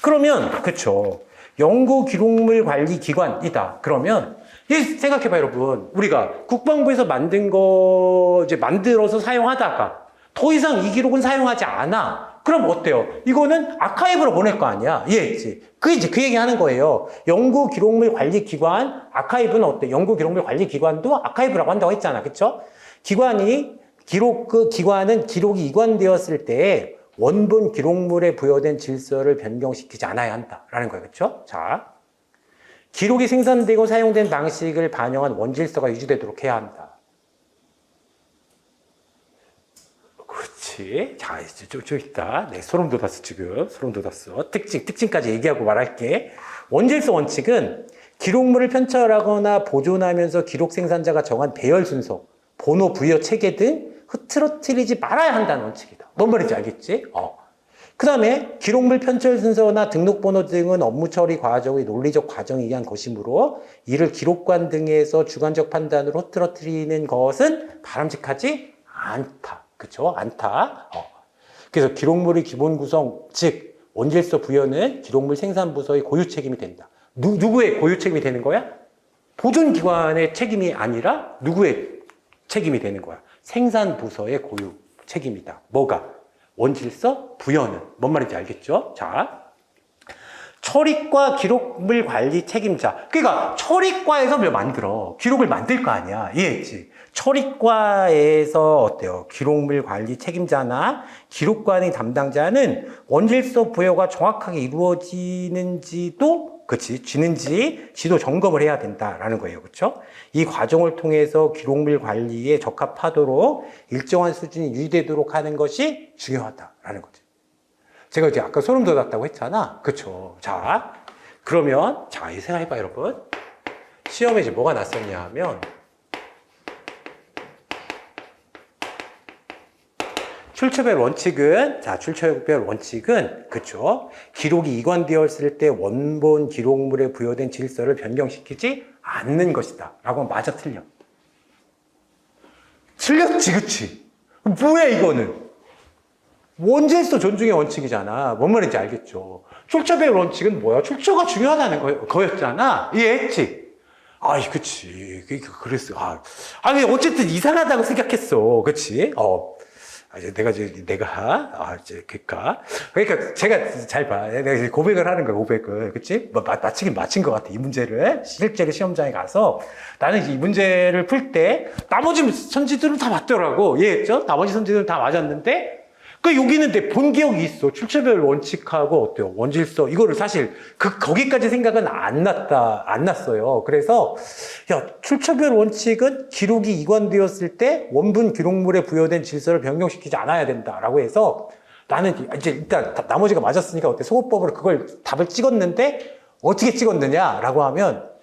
그러면 그렇죠. 연구 기록물 관리 기관이다. 그러면 생각해봐요, 여러분. 우리가 국방부에서 만든 거 이제 만들어서 사용하다가 더 이상 이 기록은 사용하지 않아. 그럼 어때요? 이거는 아카이브로 보낼 거 아니야. 이해했지? 그 얘기 하는 거예요. 연구 기록물 관리 기관, 아카이브는 어때? 연구 기록물 관리 기관도 아카이브라고 한다고 했잖아. 그쵸? 기관은 기록이 이관되었을 때 원본 기록물에 부여된 질서를 변경시키지 않아야 한다라는 거예요. 그쵸? 자. 기록이 생산되고 사용된 방식을 반영한 원질서가 유지되도록 해야 한다. 그렇지. 자, 이제 좀 있다. 네, 소름 돋았어, 지금. 소름 돋았어. 특징까지 얘기하고 말할게. 원질서 원칙은 기록물을 편철하거나 보존하면서 기록 생산자가 정한 배열 순서, 번호 부여 체계 등 흐트러뜨리지 말아야 한다는 원칙이다. 뭔 말인지 알겠지? 그 다음에 기록물 편철 순서나 등록번호 등은 업무 처리 과정의 논리적 과정에 의한 것이므로 이를 기록관 등에서 주관적 판단으로 흐트러뜨리는 것은 바람직하지 않다. 그쵸? 않다. 그래서 기록물의 기본 구성, 즉 원질서 부여는 기록물 생산 부서의 고유 책임이 된다. 누구의 고유 책임이 되는 거야? 보존기관의 책임이 아니라 누구의 책임이 되는 거야? 생산 부서의 고유 책임이다. 뭐가? 원질서 부여는 뭔 말인지 알겠죠? 자, 처리과 기록물 관리 책임자. 그러니까 처리과에서 뭘 만들어? 기록을 만들 거 아니야. 이해했지? 처리과에서 어때요? 기록물 관리 책임자나 기록관의 담당자는 원질서 부여가 정확하게 이루어지는지도 지도 점검을 해야 된다라는 거예요. 그렇죠? 이 과정을 통해서 기록물 관리에 적합하도록 일정한 수준이 유지되도록 하는 것이 중요하다라는 거죠. 제가 이제 아까 소름 돋았다고 했잖아. 그렇죠? 자, 그러면 자, 이 생각해봐, 여러분. 시험에 이제 뭐가 났었냐 하면 출처별 원칙은, 그쵸. 기록이 이관되었을 때 원본 기록물에 부여된 질서를 변경시키지 않는 것이다. 라고 하면 맞아, 틀려? 틀렸지, 그치? 뭐야, 이거는? 원질서 존중의 원칙이잖아. 뭔 말인지 알겠죠? 출처배열 원칙은 뭐야? 출처가 중요하다는 거였잖아. 이해했지? 아이, 그치. 그랬어. 아니, 어쨌든 이상하다고 생각했어. 그치? 이제 그러니까 제가 잘 봐. 내가 이제 고백을 하는 거야, 고백을. 그치? 맞히긴 맞힌 것 같아, 이 문제를. 실제로 시험장에 가서 나는 이 문제를 풀 때 나머지 선지들은 다 맞더라고. 이해했죠? 나머지 선지들은 다 맞았는데 여기는 내 본 기억이 있어. 출처별 원칙하고 어때요? 원질서. 이거를 사실 거기까지 생각은 안 났어요. 그래서, 출처별 원칙은 기록이 이관되었을 때 원본 기록물에 부여된 질서를 변경시키지 않아야 된다라고 해서 나는 이제 일단 나머지가 맞았으니까 어때? 소거법으로 그걸 답을 찍었는데 어떻게 찍었느냐라고 하면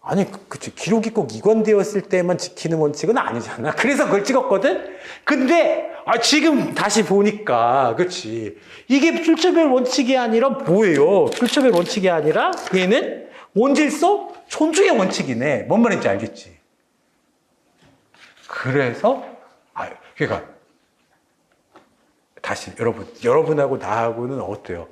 아니, 그치. 기록이 꼭 이관되었을 때만 지키는 원칙은 아니잖아. 그래서 그걸 찍었거든? 근데, 지금 다시 보니까, 그치. 이게 출처별 원칙이 아니라 뭐예요? 출처별 원칙이 아니라 얘는 원질서 존중의 원칙이네. 뭔 말인지 알겠지? 그래서, 그러니까, 다시, 여러분하고 나하고는 어때요?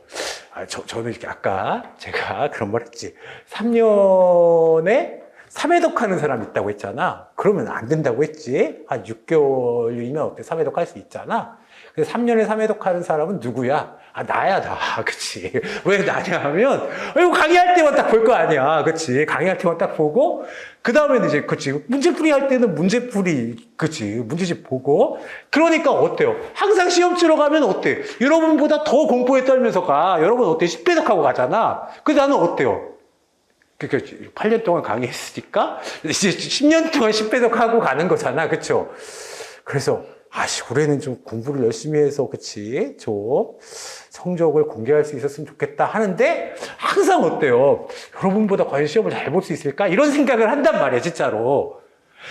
저는 이렇게 아까 제가 그런 말 했지. 3년에 3회독 하는 사람 있다고 했잖아. 그러면 안 된다고 했지. 한 6개월이면 어때? 3회독 할 수 있잖아. 그래서 3년에 3회독 하는 사람은 누구야? 나야, 나. 그치. 왜 나냐 하면, 이거 강의할 때만 딱 볼 거 아니야. 그치. 강의할 때만 딱 보고, 그 다음에는 이제, 그치. 문제풀이 할 때는 문제풀이, 그치. 문제집 보고. 그러니까 어때요? 항상 시험 치러 가면 어때? 여러분보다 더 공부에 떨면서 가. 여러분 어때? 10회독하고 가잖아. 그래서 나는 어때요? 8년 동안 강의했으니까, 이제 10년 동안 10회독하고 가는 거잖아. 그쵸? 그래서, 올해는 좀 공부를 열심히 해서, 그치? 좀 성적을 공개할 수 있었으면 좋겠다 하는데, 항상 어때요? 여러분보다 과연 시험을 잘 볼 수 있을까? 이런 생각을 한단 말이야, 진짜로.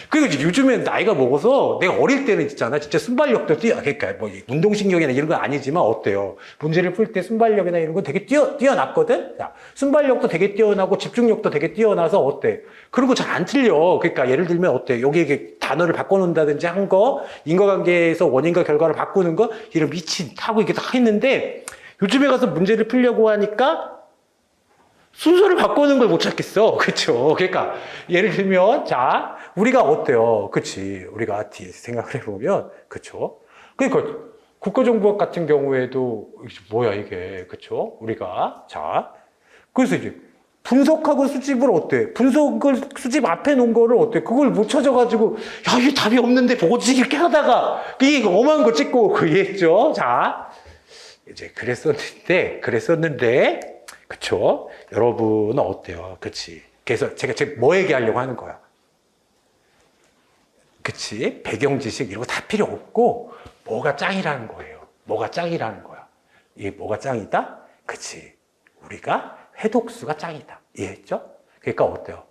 그리고 요즘엔 나이가 먹어서 내가 어릴 때는 있잖아. 진짜 순발력도 그러니까 뭐 운동신경이나 이런 건 아니지만 어때요? 문제를 풀 때 순발력이나 이런 건 되게 뛰어났거든? 순발력도 되게 뛰어나고 집중력도 되게 뛰어나서 어때? 그런 거 잘 안 틀려. 그러니까 예를 들면 어때? 여기 이게 단어를 바꿔놓는다든지 한 거, 인과관계에서 원인과 결과를 바꾸는 거, 이런 미친 하고 이게 다 했는데 요즘에 가서 문제를 풀려고 하니까 순서를 바꾸는 걸 못 찾겠어. 그쵸? 그러니까, 예를 들면, 자, 우리가 어때요? 그치? 우리가 뒤에서 생각을 해보면, 그쵸? 그러니까, 국가정보학 같은 경우에도, 뭐야, 이게. 그쵸? 우리가, 자, 그래서 이제, 분석하고 수집을 어때? 수집 앞에 놓은 거를 어때? 그걸 못 찾아가지고, 이게 답이 없는데 보고지기 이렇게 하다가, 이게 엄한 거 찍고, 이해했죠? 자, 이제 그랬었는데, 그쵸? 여러분은 어때요? 그치? 그래서 제가 뭐 얘기하려고 하는 거야? 그치? 배경 지식 이런 거 다 필요 없고, 뭐가 짱이라는 거예요. 뭐가 짱이라는 거야. 이게 뭐가 짱이다? 그치? 우리가 회독수가 짱이다. 이해했죠? 그러니까 어때요?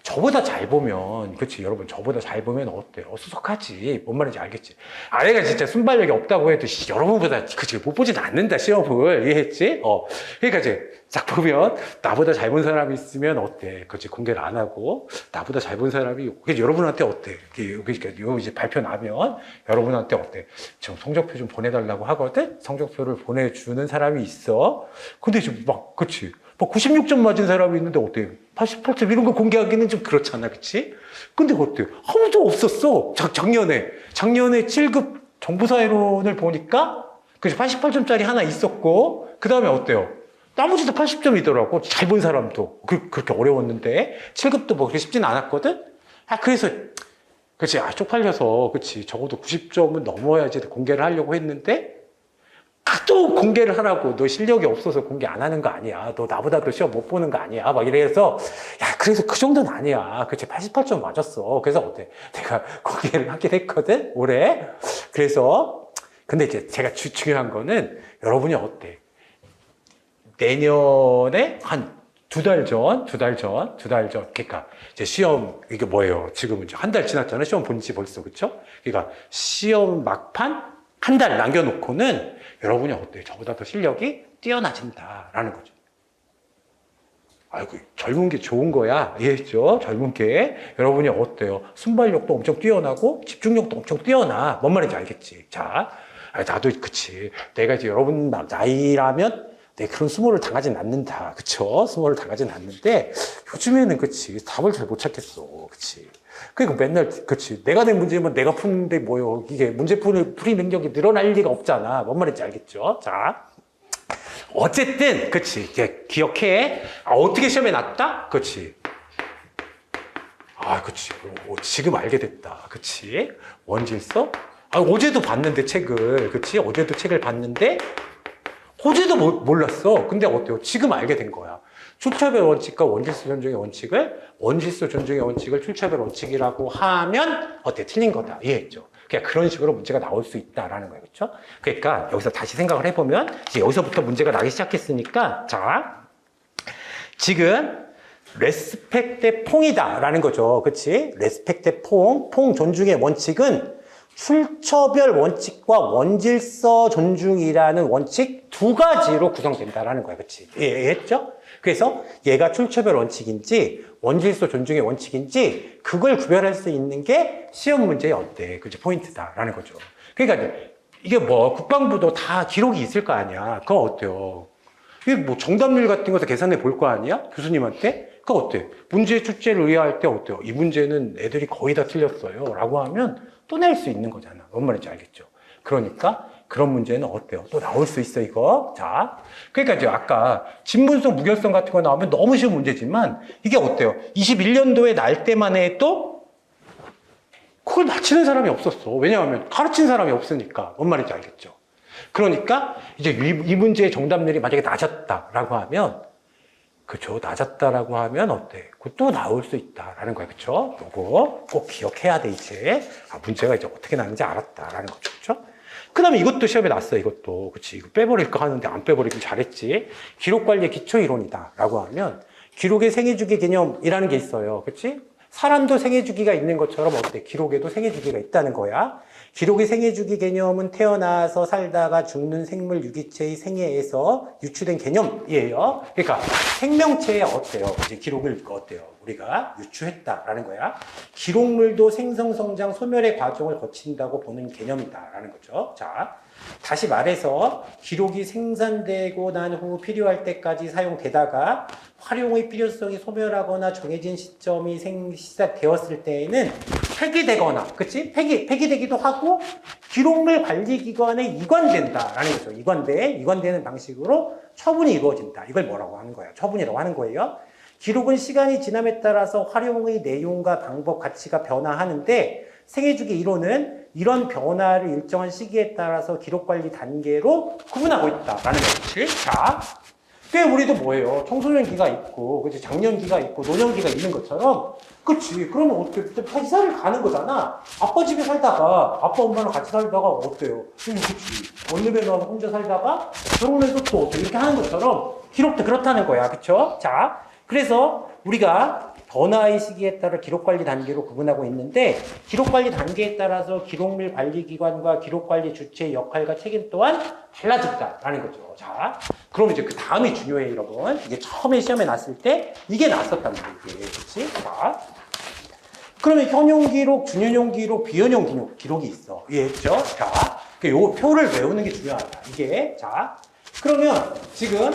저보다 잘 보면, 그치, 여러분, 저보다 잘 보면 어때요? 수석하지. 뭔 말인지 알겠지? 내가 진짜 순발력이 없다고 해도, 여러분보다, 그치, 못 보진 않는다, 시험을. 이해했지? 그러니까 이제, 딱 보면, 나보다 잘 본 사람이 있으면 어때? 그치, 공개를 안 하고, 나보다 잘 본 사람이, 여러분한테 어때? 그러니까, 이거 이제 발표 나면, 여러분한테 어때? 지금 성적표 좀 보내달라고 하거든? 성적표를 보내주는 사람이 있어. 근데 지금 그치. 96점 맞은 사람이 있는데 어때요? 88점 이런 거 공개하기는 좀 그렇잖아, 그치? 근데 어때요? 아무도 없었어. 작년에 7급 정보사회론을 보니까 88점짜리 하나 있었고 그 다음에 어때요? 나머지 다 80점이더라고. 잘 본 사람도. 그렇게 어려웠는데 7급도 뭐 그렇게 쉽진 않았거든? 그래서 그치, 쪽팔려서 그치, 적어도 90점은 넘어야지 공개를 하려고 했는데 또 공개를 하라고. 너 실력이 없어서 공개 안 하는 거 아니야. 너 나보다 더 시험 못 보는 거 아니야. 막 이래서, 그래서 그 정도는 아니야. 그치, 88점 맞았어. 그래서 어때? 내가 공개를 하긴 했거든? 올해. 그래서, 근데 이제 제가 중요한 거는 여러분이 어때? 내년에 한 두 달 전. 그러니까 이제 시험, 이게 뭐예요? 지금 이제 한 달 지났잖아요. 시험 본 지 벌써, 그쵸? 그러니까 시험 막판 한 달 남겨놓고는 여러분이 어때요? 저보다 더 실력이 뛰어나진다라는 거죠. 아이고, 젊은 게 좋은 거야. 이해했죠? 젊은 게. 여러분이 어때요? 순발력도 엄청 뛰어나고, 집중력도 엄청 뛰어나. 뭔 말인지 알겠지? 자, 나도, 그치. 내가 이제 여러분 나이라면, 내가 그런 수모를 당하진 않는다. 그쵸? 수모를 당하진 않는데, 요즘에는, 그치. 답을 잘 못 찾겠어. 그치. 그러니까 맨날, 그치. 내가 낸 문제면 내가 푸는데 뭐요. 이게 풀이 능력이 늘어날 리가 없잖아. 뭔 말인지 알겠죠? 자. 어쨌든, 그치. 이제 기억해. 어떻게 시험에 났다? 그치. 그치. 지금 알게 됐다. 그치. 원질서? 어제도 봤는데, 책을. 그치. 어제도 책을 봤는데, 어제도 몰랐어. 근데 어때요? 지금 알게 된 거야. 출처별 원칙과 원질서 존중의 원칙을, 원질서 존중의 원칙을 출처별 원칙이라고 하면, 틀린 거다. 이해했죠? 그냥 그런 식으로 문제가 나올 수 있다라는 거예요. 그렇죠? 그러니까 여기서 다시 생각을 해보면 이제 여기서부터 문제가 나기 시작했으니까 자, 지금 레스펙트 퐁이다라는 거죠. 그렇지? 레스펙트 퐁 존중의 원칙은 출처별 원칙과 원질서 존중이라는 원칙 두 가지로 구성된다라는 거예요. 그렇지? 이해했죠? 그래서 얘가 출처별 원칙인지 원질서 존중의 원칙인지 그걸 구별할 수 있는 게 시험 문제의 그치? 포인트다라는 거죠. 그러니까 이게 국방부도 다 기록이 있을 거 아니야. 그거 어때요? 이게 정답률 같은 것도 계산해 볼 거 아니야? 교수님한테? 그거 어때? 문제 출제를 의뢰할 때 어때요? 이 문제는 애들이 거의 다 틀렸어요. 라고 하면 또 낼 수 있는 거잖아. 뭔 말인지 알겠죠? 그러니까 그런 문제는 어때요? 또 나올 수 있어, 이거. 자. 그러니까 이제 아까 진분성, 무결성 같은 거 나오면 너무 쉬운 문제지만 이게 어때요? 21년도에 날 때만 해도 그걸 맞히는 사람이 없었어. 왜냐하면 가르친 사람이 없으니까. 뭔 말인지 알겠죠? 그러니까 이제 이 문제의 정답률이 만약에 낮았다라고 하면 그쵸? 낮았다라고 하면 어때? 그것도 나올 수 있다라는 거야. 그쵸? 요거 꼭 기억해야 돼, 이제. 문제가 이제 어떻게 나는지 알았다라는 거죠. 그쵸? 그 다음에 이것도 시험에 났어, 이것도. 그치? 이거 빼버릴까 하는데 안 빼버리길 잘했지. 기록관리의 기초이론이다. 라고 하면 기록의 생애주기 개념이라는 게 있어요. 그치? 사람도 생애주기가 있는 것처럼 어때? 기록에도 생애주기가 있다는 거야. 기록의 생애주기 개념은 태어나서 살다가 죽는 생물 유기체의 생애에서 유추된 개념이에요. 그러니까 생명체에 어때요? 이제 기록을 어때요? 우리가 유추했다라는 거야. 기록물도 생성, 성장, 소멸의 과정을 거친다고 보는 개념이다라는 거죠. 자, 다시 말해서 기록이 생산되고 난 후 필요할 때까지 사용되다가 활용의 필요성이 소멸하거나 정해진 시점이 시작되었을 때에는 폐기되거나, 그치? 폐기되기도 하고, 기록물 관리기관에 이관된다라는 거죠. 이관되는 방식으로 처분이 이루어진다. 이걸 뭐라고 하는 거예요? 처분이라고 하는 거예요. 기록은 시간이 지남에 따라서 활용의 내용과 방법, 가치가 변화하는데, 생애주기 이론은 이런 변화를 일정한 시기에 따라서 기록관리 단계로 구분하고 있다라는 거지. 자, 꽤 우리도 뭐예요? 청소년기가 있고, 그치? 장년기가 있고, 노년기가 있는 것처럼, 그치? 그러면 어떻게, 이사를 가는 거잖아? 아빠 집에 살다가, 아빠 엄마랑 같이 살다가 어때요? 그치? 어느 배너 혼자 살다가, 결혼해서 또 어떻게 이렇게 하는 것처럼, 기록도 그렇다는 거야. 그쵸? 자, 그래서 우리가 변화의 시기에 따라 기록관리 단계로 구분하고 있는데, 기록관리 단계에 따라서 기록물 관리기관과 기록관리 주체의 역할과 책임 또한 달라진다라는 거죠. 자, 그럼 이제 그 다음이 중요해요, 여러분. 이게 처음에 시험에 났을 때 이게 났었단 말이에요. 그치? 자, 그러면 현용 기록, 준현용 기록, 비현용 기록이 있어. 이해했죠? 자, 요 표를 외우는 게 중요하다. 이게. 자, 그러면 지금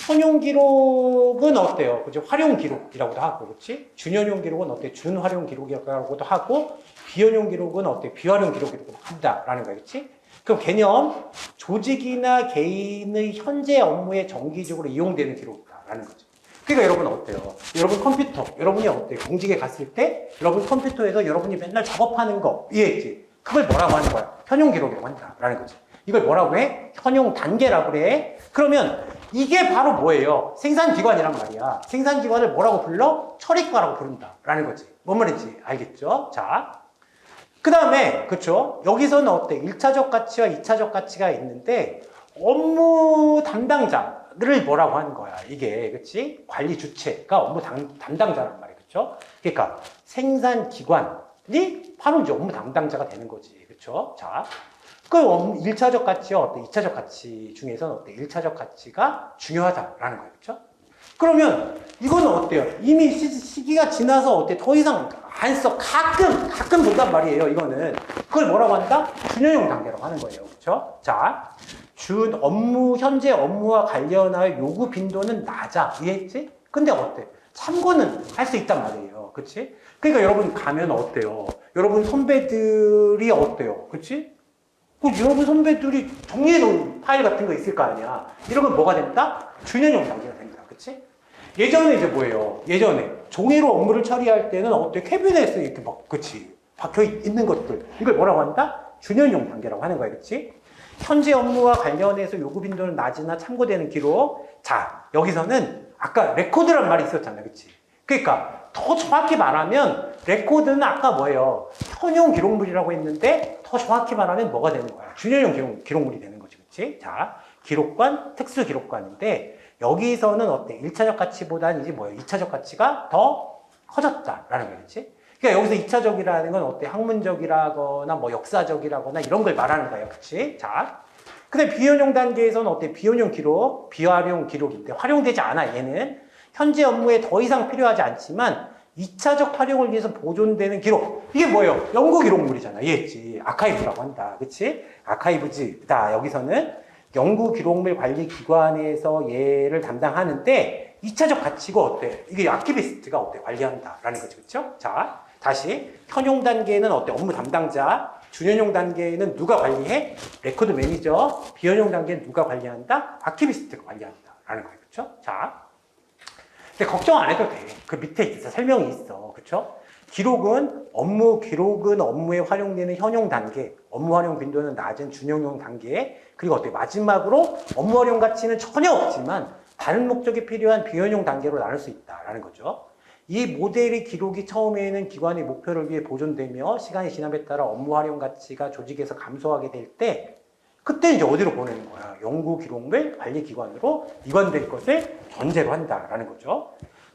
현용 기록은 어때요? 그죠? 활용 기록이라고도 하고, 그렇지? 준현용 기록은 어때? 준활용 기록이라고도 하고, 비현용 기록은 어때? 비활용 기록이라고 한다라는 거야, 그렇지? 그럼 개념, 조직이나 개인의 현재 업무에 정기적으로 이용되는 기록이다라는 거죠. 그러니까 여러분 어때요? 여러분 컴퓨터, 여러분이 어때요? 공직에 갔을 때, 여러분 컴퓨터에서 여러분이 맨날 작업하는 거, 이해했지? 그걸 뭐라고 하는 거야? 현용 기록이라고 한다라는 거죠. 이걸 뭐라고 해? 현용 단계라고 그래. 그러면 이게 바로 뭐예요? 생산기관이란 말이야. 생산기관을 뭐라고 불러? 처리과라고 부른다라는 거지. 뭔 말인지 알겠죠? 자, 그 다음에 그쵸? 여기서는 어때? 1차적 가치와 2차적 가치가 있는데 업무 담당자를 뭐라고 하는 거야? 이게 그치? 관리 주체가 업무 담당자란 말이야. 그쵸? 그러니까 생산기관이 바로 이제 업무 담당자가 되는 거지. 그쵸? 자, 그 1차적 가치와 어때? 2차적 가치 중에서는 어때? 1차적 가치가 중요하다라는 거예요. 그렇죠? 그러면 이거는 어때요? 이미 시기가 지나서 어때? 더 이상 안 써. 가끔 본단 말이에요. 이거는. 그걸 뭐라고 한다? 준연용 단계라고 하는 거예요. 그렇죠? 자, 현재 업무와 관련하여 요구 빈도는 낮아. 이해했지? 근데 어때? 참고는 할 수 있단 말이에요. 그치? 그러니까 여러분 가면 어때요? 여러분 선배들이 어때요? 그치? 여러분 선배들이 정리해놓은 파일 같은 거 있을 거 아니야. 이러면 뭐가 된다? 준연용 단계가 된다. 그치? 예전에 이제 뭐예요? 예전에 종이로 업무를 처리할 때는 어때? 캐비넷에 이렇게 막, 그치? 박혀 있는 것들. 이걸 뭐라고 한다? 준연용 단계라고 하는 거야. 그치? 현재 업무와 관련해서 요구 빈도는 낮으나 참고되는 기록. 자, 여기서는 아까 레코드란 말이 있었잖아. 그치? 그러니까 더 정확히 말하면 레코드는 아까 뭐예요? 현용 기록물이라고 했는데 더 정확히 말하면 뭐가 되는 거야? 준연용 기록물이 되는 거지. 그치? 자, 기록관, 특수 기록관인데 여기서는 어때? 1차적 가치보다는 이제 뭐예요? 2차적 가치가 더 커졌다라는 거겠지? 그러니까 여기서 2차적이라는 건 어때? 학문적이라거나 뭐 역사적이라거나 이런 걸 말하는 거예요. 그치? 자. 근데 비현용 단계에서는 어때? 비현용 기록, 비활용 기록인데 활용되지 않아, 얘는. 현재 업무에 더 이상 필요하지 않지만 2차적 활용을 위해서 보존되는 기록. 이게 뭐예요? 연구 기록물이잖아. 이해했지? 아카이브라고 한다. 그치? 아카이브지. 자, 여기서는 연구 기록물 관리 기관에서 얘를 담당하는데 2차적 가치가 어때? 이게 아키비스트가 어때? 관리한다라는 거죠. 그쵸? 자, 다시 현용 단계는 어때? 업무 담당자. 준현용 단계는 누가 관리해? 레코드 매니저. 비현용 단계는 누가 관리한다? 아키비스트가 관리한다라는 거예요. 그쵸? 자, 근데 걱정 안 해도 돼. 그 밑에 있어. 설명이 있어. 그쵸? 기록은 업무에 활용되는 현용 단계, 업무 활용 빈도는 낮은 준용용 단계, 그리고 어때? 마지막으로 업무 활용 가치는 전혀 없지만 다른 목적에 필요한 비현용 단계로 나눌 수 있다라는 거죠. 이 모델의 기록이 처음에는 기관의 목표를 위해 보존되며 시간이 지남에 따라 업무 활용 가치가 조직에서 감소하게 될 때 그때 이제 어디로 보내는 거야? 연구 기록물 관리 기관으로 이관될 것을 전제로 한다라는 거죠.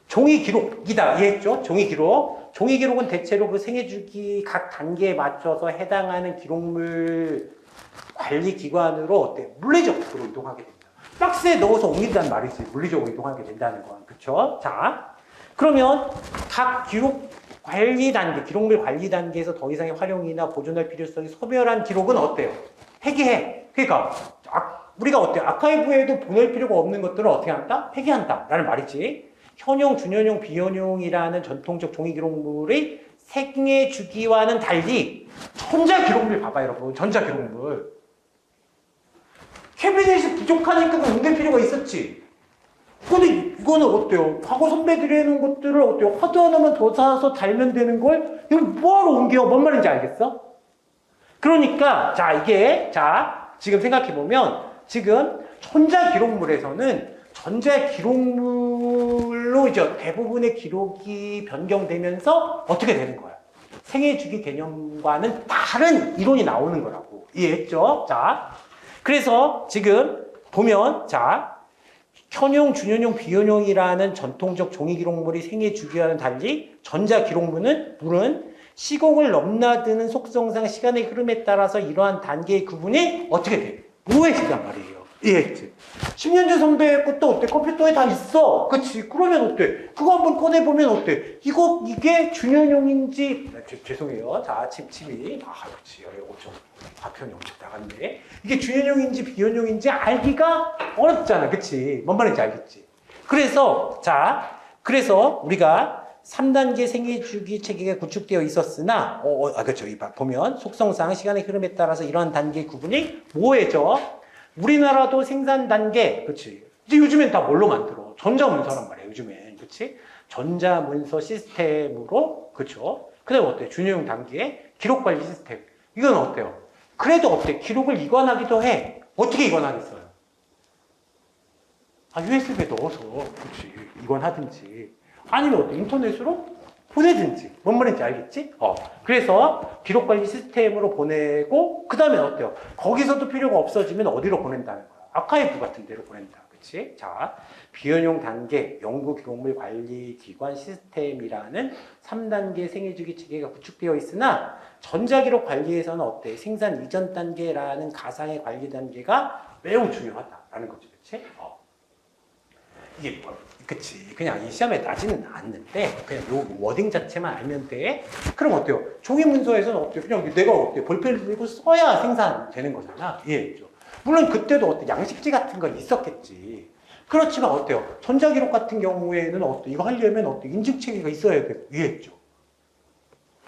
종이 기록이다. 이해했죠? 종이 기록. 종이 기록은 대체로 그 생애 주기 각 단계에 맞춰서 해당하는 기록물 관리 기관으로 어때? 물리적으로 이동하게 된다. 박스에 넣어서 옮긴다는 말이지. 물리적으로 이동하게 된다는 건. 그쵸? 자, 그러면 각 기록 관리 단계, 기록물 관리 단계에서 더 이상의 활용이나 보존할 필요성이 소멸한 기록은 어때요? 폐기해. 그러니까 우리가 어때요? 아카이브에도 보낼 필요가 없는 것들을 어떻게 한다? 폐기한다. 라는 말이지. 현용, 준현용, 비현용이라는 전통적 종이 기록물의 생애 주기와는 달리 전자 기록물 봐봐 여러분. 전자 기록물. 캐비넷이 부족하니까 옮길 필요가 있었지. 근데 이거는 어때요? 과거 선배들이 해놓은 것들을 어때요? 하드 하나만 더 사서 달면 되는 걸 이거 뭐하러 옮겨? 뭔 말인지 알겠어? 그러니까 지금 생각해보면 지금 전자 기록물에서는 전자 기록물로 이제 대부분의 기록이 변경되면서 어떻게 되는 거야? 생애 주기 개념과는 다른 이론이 나오는 거라고. 이해했죠? 자, 그래서 지금 보면 현용, 준현용, 비현용이라는 전통적 종이 기록물이 생애 주기와는 달리 전자 기록물은 시공을 넘나드는 속성상 시간의 흐름에 따라서 이러한 단계의 구분이 어떻게 돼? 모호해진단 말이에요. 이해했지? 10년 전 선배 것도 어때? 컴퓨터에 다 있어. 그치? 그러면 어때? 그거 한번 꺼내보면 어때? 이게 준현용인지, 죄송해요. 자, 칩이. 그렇지. 화편이 엄청 나갔네. 이게 준현용인지 비현용인지 알기가 어렵잖아. 그치? 뭔 말인지 알겠지? 그래서 우리가 3단계 생애주기 체계가 구축되어 있었으나, 그렇죠. 보면 속성상 시간의 흐름에 따라서 이러한 단계의 구분이 모호해져. 우리나라도 생산 단계, 그치. 이제 요즘엔 다 뭘로 만들어? 전자문서란 말이야, 요즘엔. 그치? 전자문서 시스템으로, 그쵸. 그 다음에 어때? 준용 단계, 기록관리 시스템. 이건 어때요? 그래도 어때? 기록을 이관하기도 해. 어떻게 이관하겠어요? USB에 넣어서, 그치. 이관하든지. 아니면 어때? 인터넷으로 보내든지. 뭔 말인지 알겠지? 그래서 기록관리 시스템으로 보내고, 그 다음에 어때요? 거기서도 필요가 없어지면 어디로 보낸다는 거야? 아카이브 같은 데로 보낸다. 그치? 자, 비현용 단계, 연구 기록물 관리 기관 시스템이라는 3단계 생애주기 체계가 구축되어 있으나, 전자기록 관리에서는 어때? 생산 이전 단계라는 가상의 관리 단계가 매우 중요하다라는 거지. 그치? 이게 뭐, 그치. 그냥 이 시험에 나지는 않는데, 그냥 요 워딩 자체만 알면 돼. 그럼 어때요? 종이 문서에서는 어때요? 그냥 내가 어때요? 볼펜을 들고 써야 생산되는 거잖아. 이해했죠? 물론 그때도 어때? 양식지 같은 건 있었겠지. 그렇지만 어때요? 전자기록 같은 경우에는 어때? 이거 하려면 어때? 인증체계가 있어야 돼. 이해했죠?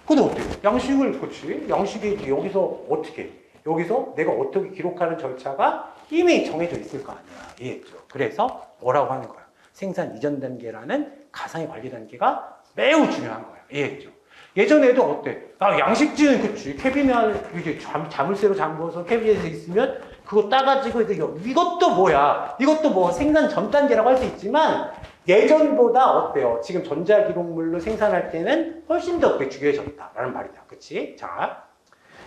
근데 어때요? 양식을, 그치? 양식이 여기서 어떻게? 여기서 내가 어떻게 기록하는 절차가 이미 정해져 있을 거 아니야. 이해했죠? 그래서 뭐라고 하는 거야? 생산 이전 단계라는 가상의 관리 단계가 매우 중요한 거야. 이해했죠? 예전에도 어때? 양식지는 그치. 캐비넷, 이게 자물쇠로 잠궈서 캐비넷에 있으면 그거 따가지고 이것도 뭐야? 이것도 뭐 생산 전 단계라고 할 수 있지만 예전보다 어때요? 지금 전자기록물로 생산할 때는 훨씬 더 그게 중요해졌다라는 말이다. 그치? 자,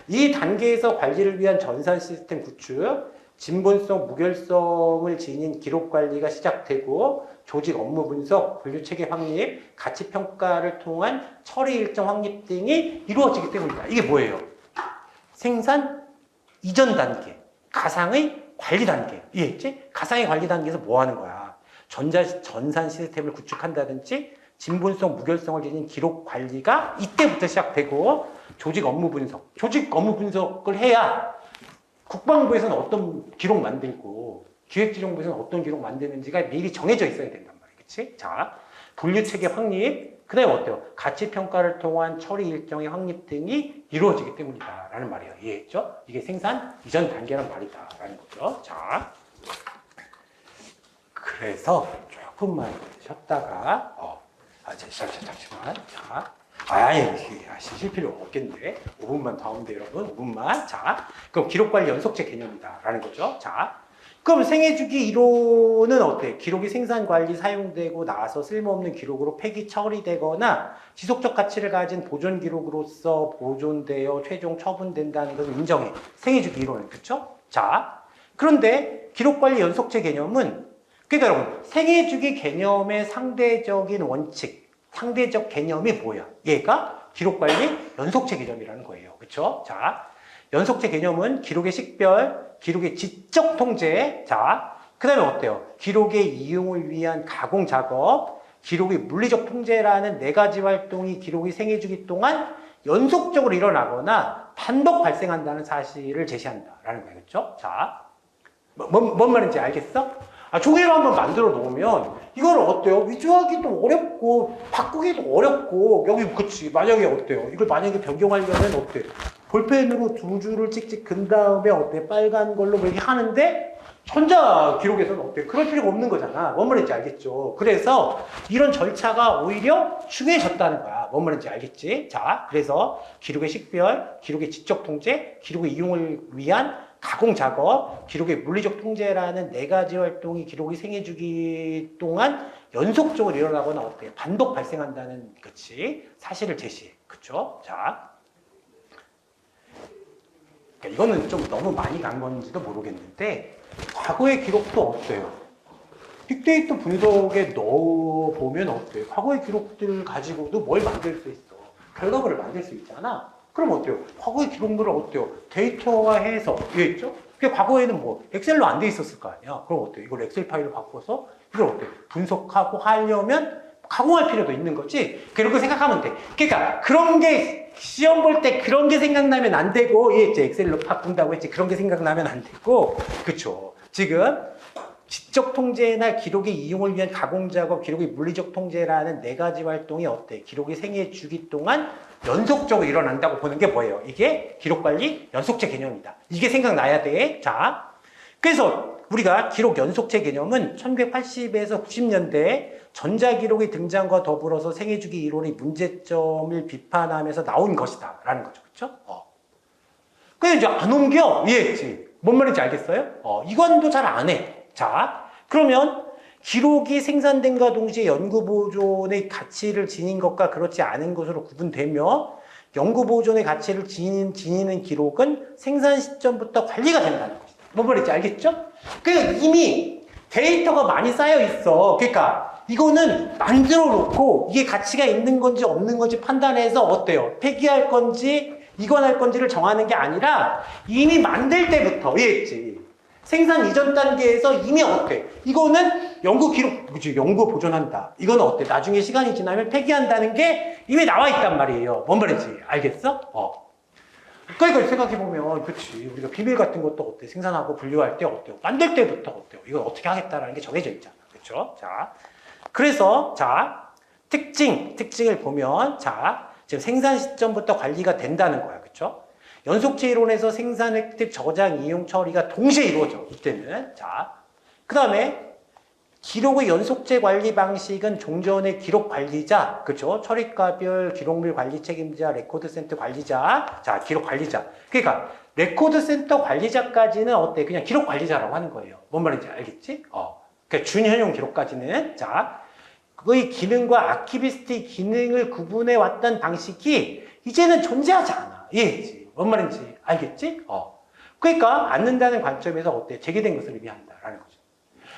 이 단계에서 관리를 위한 전산 시스템 구축, 진본성, 무결성을 지닌 기록 관리가 시작되고 조직 업무 분석, 분류체계 확립, 가치 평가를 통한 처리 일정 확립 등이 이루어지기 때문이다. 이게 뭐예요? 생산 이전 단계, 가상의 관리 단계. 이해했지? 가상의 관리 단계에서 뭐 하는 거야? 전산 시스템을 구축한다든지 진본성, 무결성을 지닌 기록 관리가 이때부터 시작되고 조직 업무 분석을 해야 국방부에서는 어떤 기록 만들고 기획재정부에서는 어떤 기록 만드는지가 미리 정해져 있어야 된단 말이야. 그치? 자, 분류체계 확립, 그 다음에 어때요? 가치평가를 통한 처리 일정의 확립 등이 이루어지기 때문이다. 라는 말이에요. 이해했죠? 이게 생산 이전 단계란 말이다. 라는 거죠. 자, 그래서 조금만 쉬었다가, 잠시만. 자. 쉴 필요 없겠는데. 5분만 더 하면 돼요, 여러분. 5분만. 자, 그럼 기록관리 연속체 개념이다. 라는 거죠. 자, 그럼 생애주기 이론은 어때? 기록이 생산관리 사용되고 나서 쓸모없는 기록으로 폐기 처리되거나 지속적 가치를 가진 보존 기록으로서 보존되어 최종 처분된다는 것을 인정해. 생애주기 이론은. 그쵸? 자, 그런데 기록관리 연속체 개념은, 그러니까 여러분, 생애주기 개념의 상대적인 원칙, 상대적 개념이 뭐야? 얘가 기록관리 연속체 개념이라는 거예요. 그쵸? 자, 연속체 개념은 기록의 식별, 기록의 지적 통제, 자, 그 다음에 어때요? 기록의 이용을 위한 가공 작업, 기록의 물리적 통제라는 네 가지 활동이 기록의 생애주기 동안 연속적으로 일어나거나 반복 발생한다는 사실을 제시한다라는 거예요. 그쵸? 자, 뭔 말인지 알겠어? 종이로 한번 만들어 놓으면 이걸 어때요? 위조하기도 어렵고 바꾸기도 어렵고 여기 그치 만약에 어때요? 이걸 만약에 변경하려면 어때? 볼펜으로 두 줄을 찍찍 근 다음에 어때? 빨간 걸로 뭐 이렇게 하는데 전자 기록에서는 어때? 그럴 필요가 없는 거잖아. 뭔 말인지 알겠죠? 그래서 이런 절차가 오히려 중요해졌다는 거야. 뭔 말인지 알겠지? 자, 그래서 기록의 식별, 기록의 지적 통제, 기록의 이용을 위한 가공 작업, 기록의 물리적 통제라는 네 가지 활동이 기록의 생애주기 동안 연속적으로 일어나거나 어때요? 반복 발생한다는 그치 사실을 제시해. 그쵸? 자, 그러니까 이거는 좀 너무 많이 간 건지도 모르겠는데 과거의 기록도 어때요? 빅데이터 분석에 넣어보면 어때요? 과거의 기록들을 가지고도 뭘 만들 수 있어? 결과물을 만들 수 있잖아. 그럼 어때요? 과거의 기록물을 어때요? 데이터화해서 이해했죠? 그게 과거에는 뭐 엑셀로 안 돼 있었을 거 아니야. 그럼 어때요? 이걸 엑셀 파일로 바꿔서 이걸 어때요? 분석하고 하려면 가공할 필요도 있는 거지. 그렇게 생각하면 돼. 그러니까 그런 게 시험 볼 때 그런 게 생각나면 안 되고 이해했지? 엑셀로 바꾼다고 했지. 그런 게 생각나면 안 되고 그쵸? 지금 지적 통제나 기록의 이용을 위한 가공 작업, 기록의 물리적 통제라는 네 가지 활동이 어때? 기록의 생애 주기 동안 연속적으로 일어난다고 보는 게 뭐예요? 이게 기록관리 연속체 개념이다. 이게 생각나야 돼. 자, 그래서 우리가 기록 연속체 개념은 1980에서 90년대 전자기록의 등장과 더불어서 생애주기 이론의 문제점을 비판하면서 나온 것이다. 라는 거죠. 그쵸? 그래서 이제 안 옮겨. 이해했지? 뭔 말인지 알겠어요? 이관도 잘 안 해. 자, 그러면 기록이 생산된과 동시에 연구보존의 가치를 지닌 것과 그렇지 않은 것으로 구분되며 연구보존의 가치를 지니는 기록은 생산 시점부터 관리가 된다는 것이다. 뭔 말인지 알겠죠? 그러니까 이미 데이터가 많이 쌓여 있어. 그러니까 이거는 만들어 놓고 이게 가치가 있는 건지 없는 건지 판단해서 어때요? 폐기할 건지 이관할 건지를 정하는 게 아니라 이미 만들 때부터 이해했지? 생산 이전 단계에서 이미 어때? 이거는 연구 기록, 그치? 연구 보존한다. 이거는 어때? 나중에 시간이 지나면 폐기한다는 게 이미 나와 있단 말이에요. 뭔 말인지 알겠어? 그러니까 생각해보면, 그치. 우리가 비밀 같은 것도 어때? 생산하고 분류할 때 어때요? 만들 때부터 어때요? 이걸 어떻게 하겠다라는 게 정해져 있잖아. 그쵸? 자. 그래서, 자, 특징을 보면, 자, 지금 생산 시점부터 관리가 된다는 거야. 그쵸? 연속체 이론에서 생산, 획득, 저장, 이용, 처리가 동시에 이루어져. 이때는. 자. 그 다음에, 기록의 연속체 관리 방식은 종전의 기록 관리자, 그렇죠? 처리과별 기록물 관리 책임자, 레코드 센터 관리자, 자, 기록 관리자. 그러니까 레코드 센터 관리자까지는 어때? 그냥 기록 관리자라고 하는 거예요. 뭔 말인지 알겠지? 그러니까 준현용 기록까지는 자, 그의 기능과 아키비스트의 기능을 구분해 왔던 방식이 이제는 존재하지 않아. 이해했지? 뭔 말인지 알겠지? 그러니까 않는다는 관점에서 어때? 제기된 것을 의미한다라는 거죠.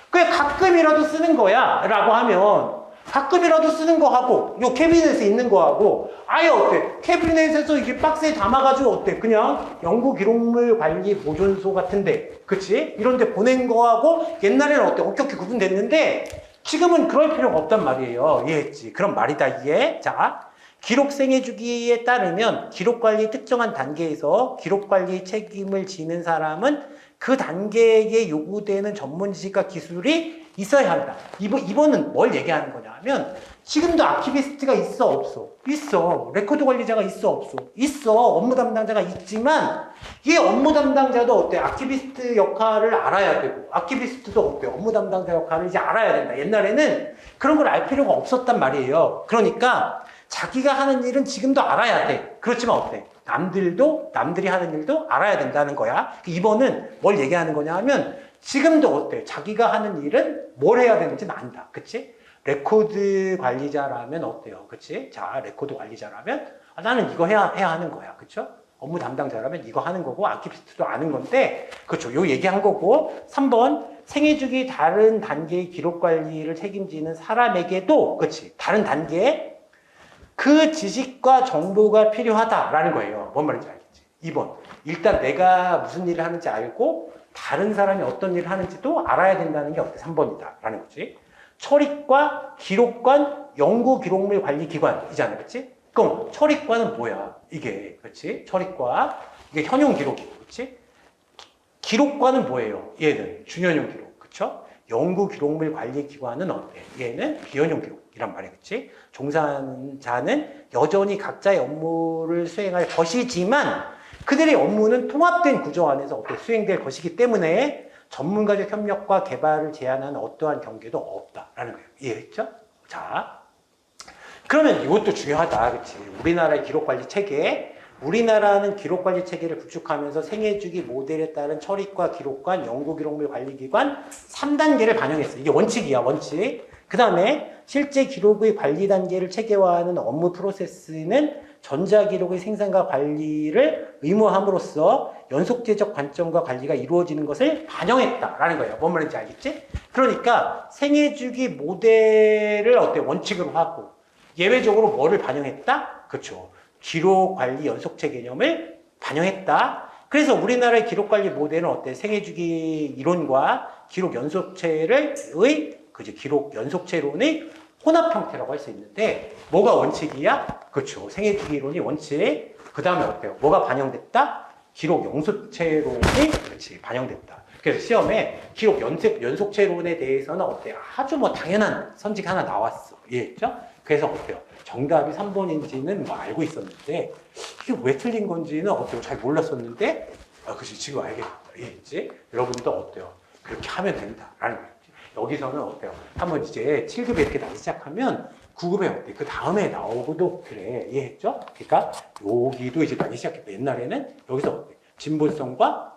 그냥 가끔이라도 쓰는 거야 라고 하면 가끔이라도 쓰는 거 하고 요 캐비넷에 있는 거 하고 아예 어때? 캐비넷에서 이게 박스에 담아가지고 어때? 그냥 연구 기록물 관리 보존소 같은데 그치? 이런데 보낸 거 하고 옛날에는 어때? 엄격히 구분됐는데 지금은 그럴 필요가 없단 말이에요. 이해했지? 그런 말이다 이해. 자, 기록 생애 주기에 따르면 기록 관리 특정한 단계에서 기록 관리 책임을 지는 사람은 그 단계에 요구되는 전문 지식과 기술이 있어야 한다. 이번은 뭘 얘기하는 거냐 하면 지금도 아키비스트가 있어 없어? 있어. 레코드 관리자가 있어 없어? 있어. 업무 담당자가 있지만 이 업무 담당자도 어때? 아키비스트 역할을 알아야 되고 아키비스트도 어때? 업무 담당자 역할을 이제 알아야 된다. 옛날에는 그런 걸 알 필요가 없었단 말이에요. 그러니까 자기가 하는 일은 지금도 알아야 돼. 그렇지만 어때? 남들이 하는 일도 알아야 된다는 거야. 이번은 뭘 얘기하는 거냐 하면 지금도 어때? 자기가 하는 일은 뭘 해야 되는지는 안다. 그치? 레코드 관리자라면 어때요? 그치? 자, 레코드 관리자라면 나는 이거 해야 하는 거야. 그쵸? 업무 담당자라면 이거 하는 거고 아키비스트도 아는 건데 그쵸? 요 얘기한 거고 3번 생애주기 다른 단계의 기록 관리를 책임지는 사람에게도 그치? 다른 단계에 그 지식과 정보가 필요하다라는 거예요. 뭔 말인지 알겠지? 2번. 일단 내가 무슨 일을 하는지 알고 다른 사람이 어떤 일을 하는지도 알아야 된다는 게 어때? 3번이다. 라는 거지. 처리과, 기록관, 연구 기록물 관리 기관이잖아. 그치? 그럼 처리과는 뭐야? 이게. 그치? 처리과. 이게 현용 기록이고. 그치? 기록관은 뭐예요? 얘는 준현용 기록. 그쵸? 연구 기록물 관리 기관은 어때? 얘는 비현용 기록이란 말이겠지? 종사자는 여전히 각자의 업무를 수행할 것이지만 그들의 업무는 통합된 구조 안에서 어떻게 수행될 것이기 때문에 전문가적 협력과 개발을 제한하는 어떠한 경계도 없다라는 거예요. 이해했죠? 자, 그러면 이것도 중요하다. 그치? 우리나라의 기록관리 체계. 우리나라는 기록관리 체계를 구축하면서 생애주기 모델에 따른 처리과 기록관, 연구기록물 관리기관 3단계를 반영했어요. 이게 원칙이야, 원칙. 그 다음에 실제 기록의 관리 단계를 체계화하는 업무 프로세스는 전자기록의 생산과 관리를 의무함으로써 연속제적 관점과 관리가 이루어지는 것을 반영했다라는 거예요. 뭔 말인지 알겠지? 그러니까 생애주기 모델을 어때? 원칙으로 하고 예외적으로 뭐를 반영했다? 그렇죠. 기록 관리 연속체 개념을 반영했다. 그래서 우리나라의 기록 관리 모델은 어때? 생애주기 이론과 기록 연속체의 기록 연속체론의 혼합 형태라고 할 수 있는데 뭐가 원칙이야? 그렇죠. 생애주기 이론이 원칙. 그 다음에 어때요? 뭐가 반영됐다? 기록 연속체론이 그렇지 반영됐다. 그래서 시험에 기록 연속체론에 대해서는 어때요? 아주 뭐 당연한 선지가 하나 나왔어. 이해했죠? 그래서 어때요? 정답이 3번인지는 뭐 알고 있었는데 이게 왜 틀린 건지는 어때요? 잘 몰랐었는데 그치 지금 알겠다. 이해했지? 여러분도 어때요? 그렇게 하면 된다라는 거예요. 여기서는 어때요? 한번 이제 7급에 이렇게 나기 시작하면 9급에 어때? 그 다음에 나오고도 그래. 이해했죠? 그러니까 여기도 이제 나기 시작했고 옛날에는 여기서 어때? 진본성과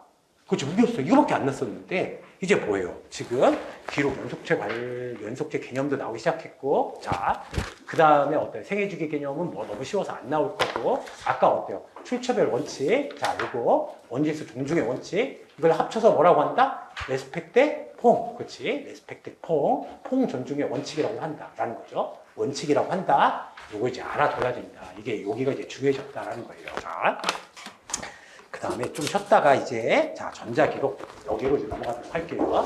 그렇죠. 우겼어. 이거밖에 안 났었는데 이제 뭐예요? 지금 기록 연속체 개념도 나오기 시작했고 자, 그 다음에 어때요? 생애주기 개념은 뭐 너무 쉬워서 안 나올 거고 아까 어때요? 출처별 원칙 자, 요거 원질수 존중의 원칙 이걸 합쳐서 뭐라고 한다? 레스펙트 퐁 그렇지? 레스펙트 퐁 존중의 원칙이라고 한다라는 거죠. 원칙이라고 한다. 요거 이제 알아둬야 된다. 이게 여기가 이제 중요해졌다라는 거예요. 자, 그 다음에 좀 쉬었다가 이제 자 전자기록 여기로 이제 넘어가도록 할게요.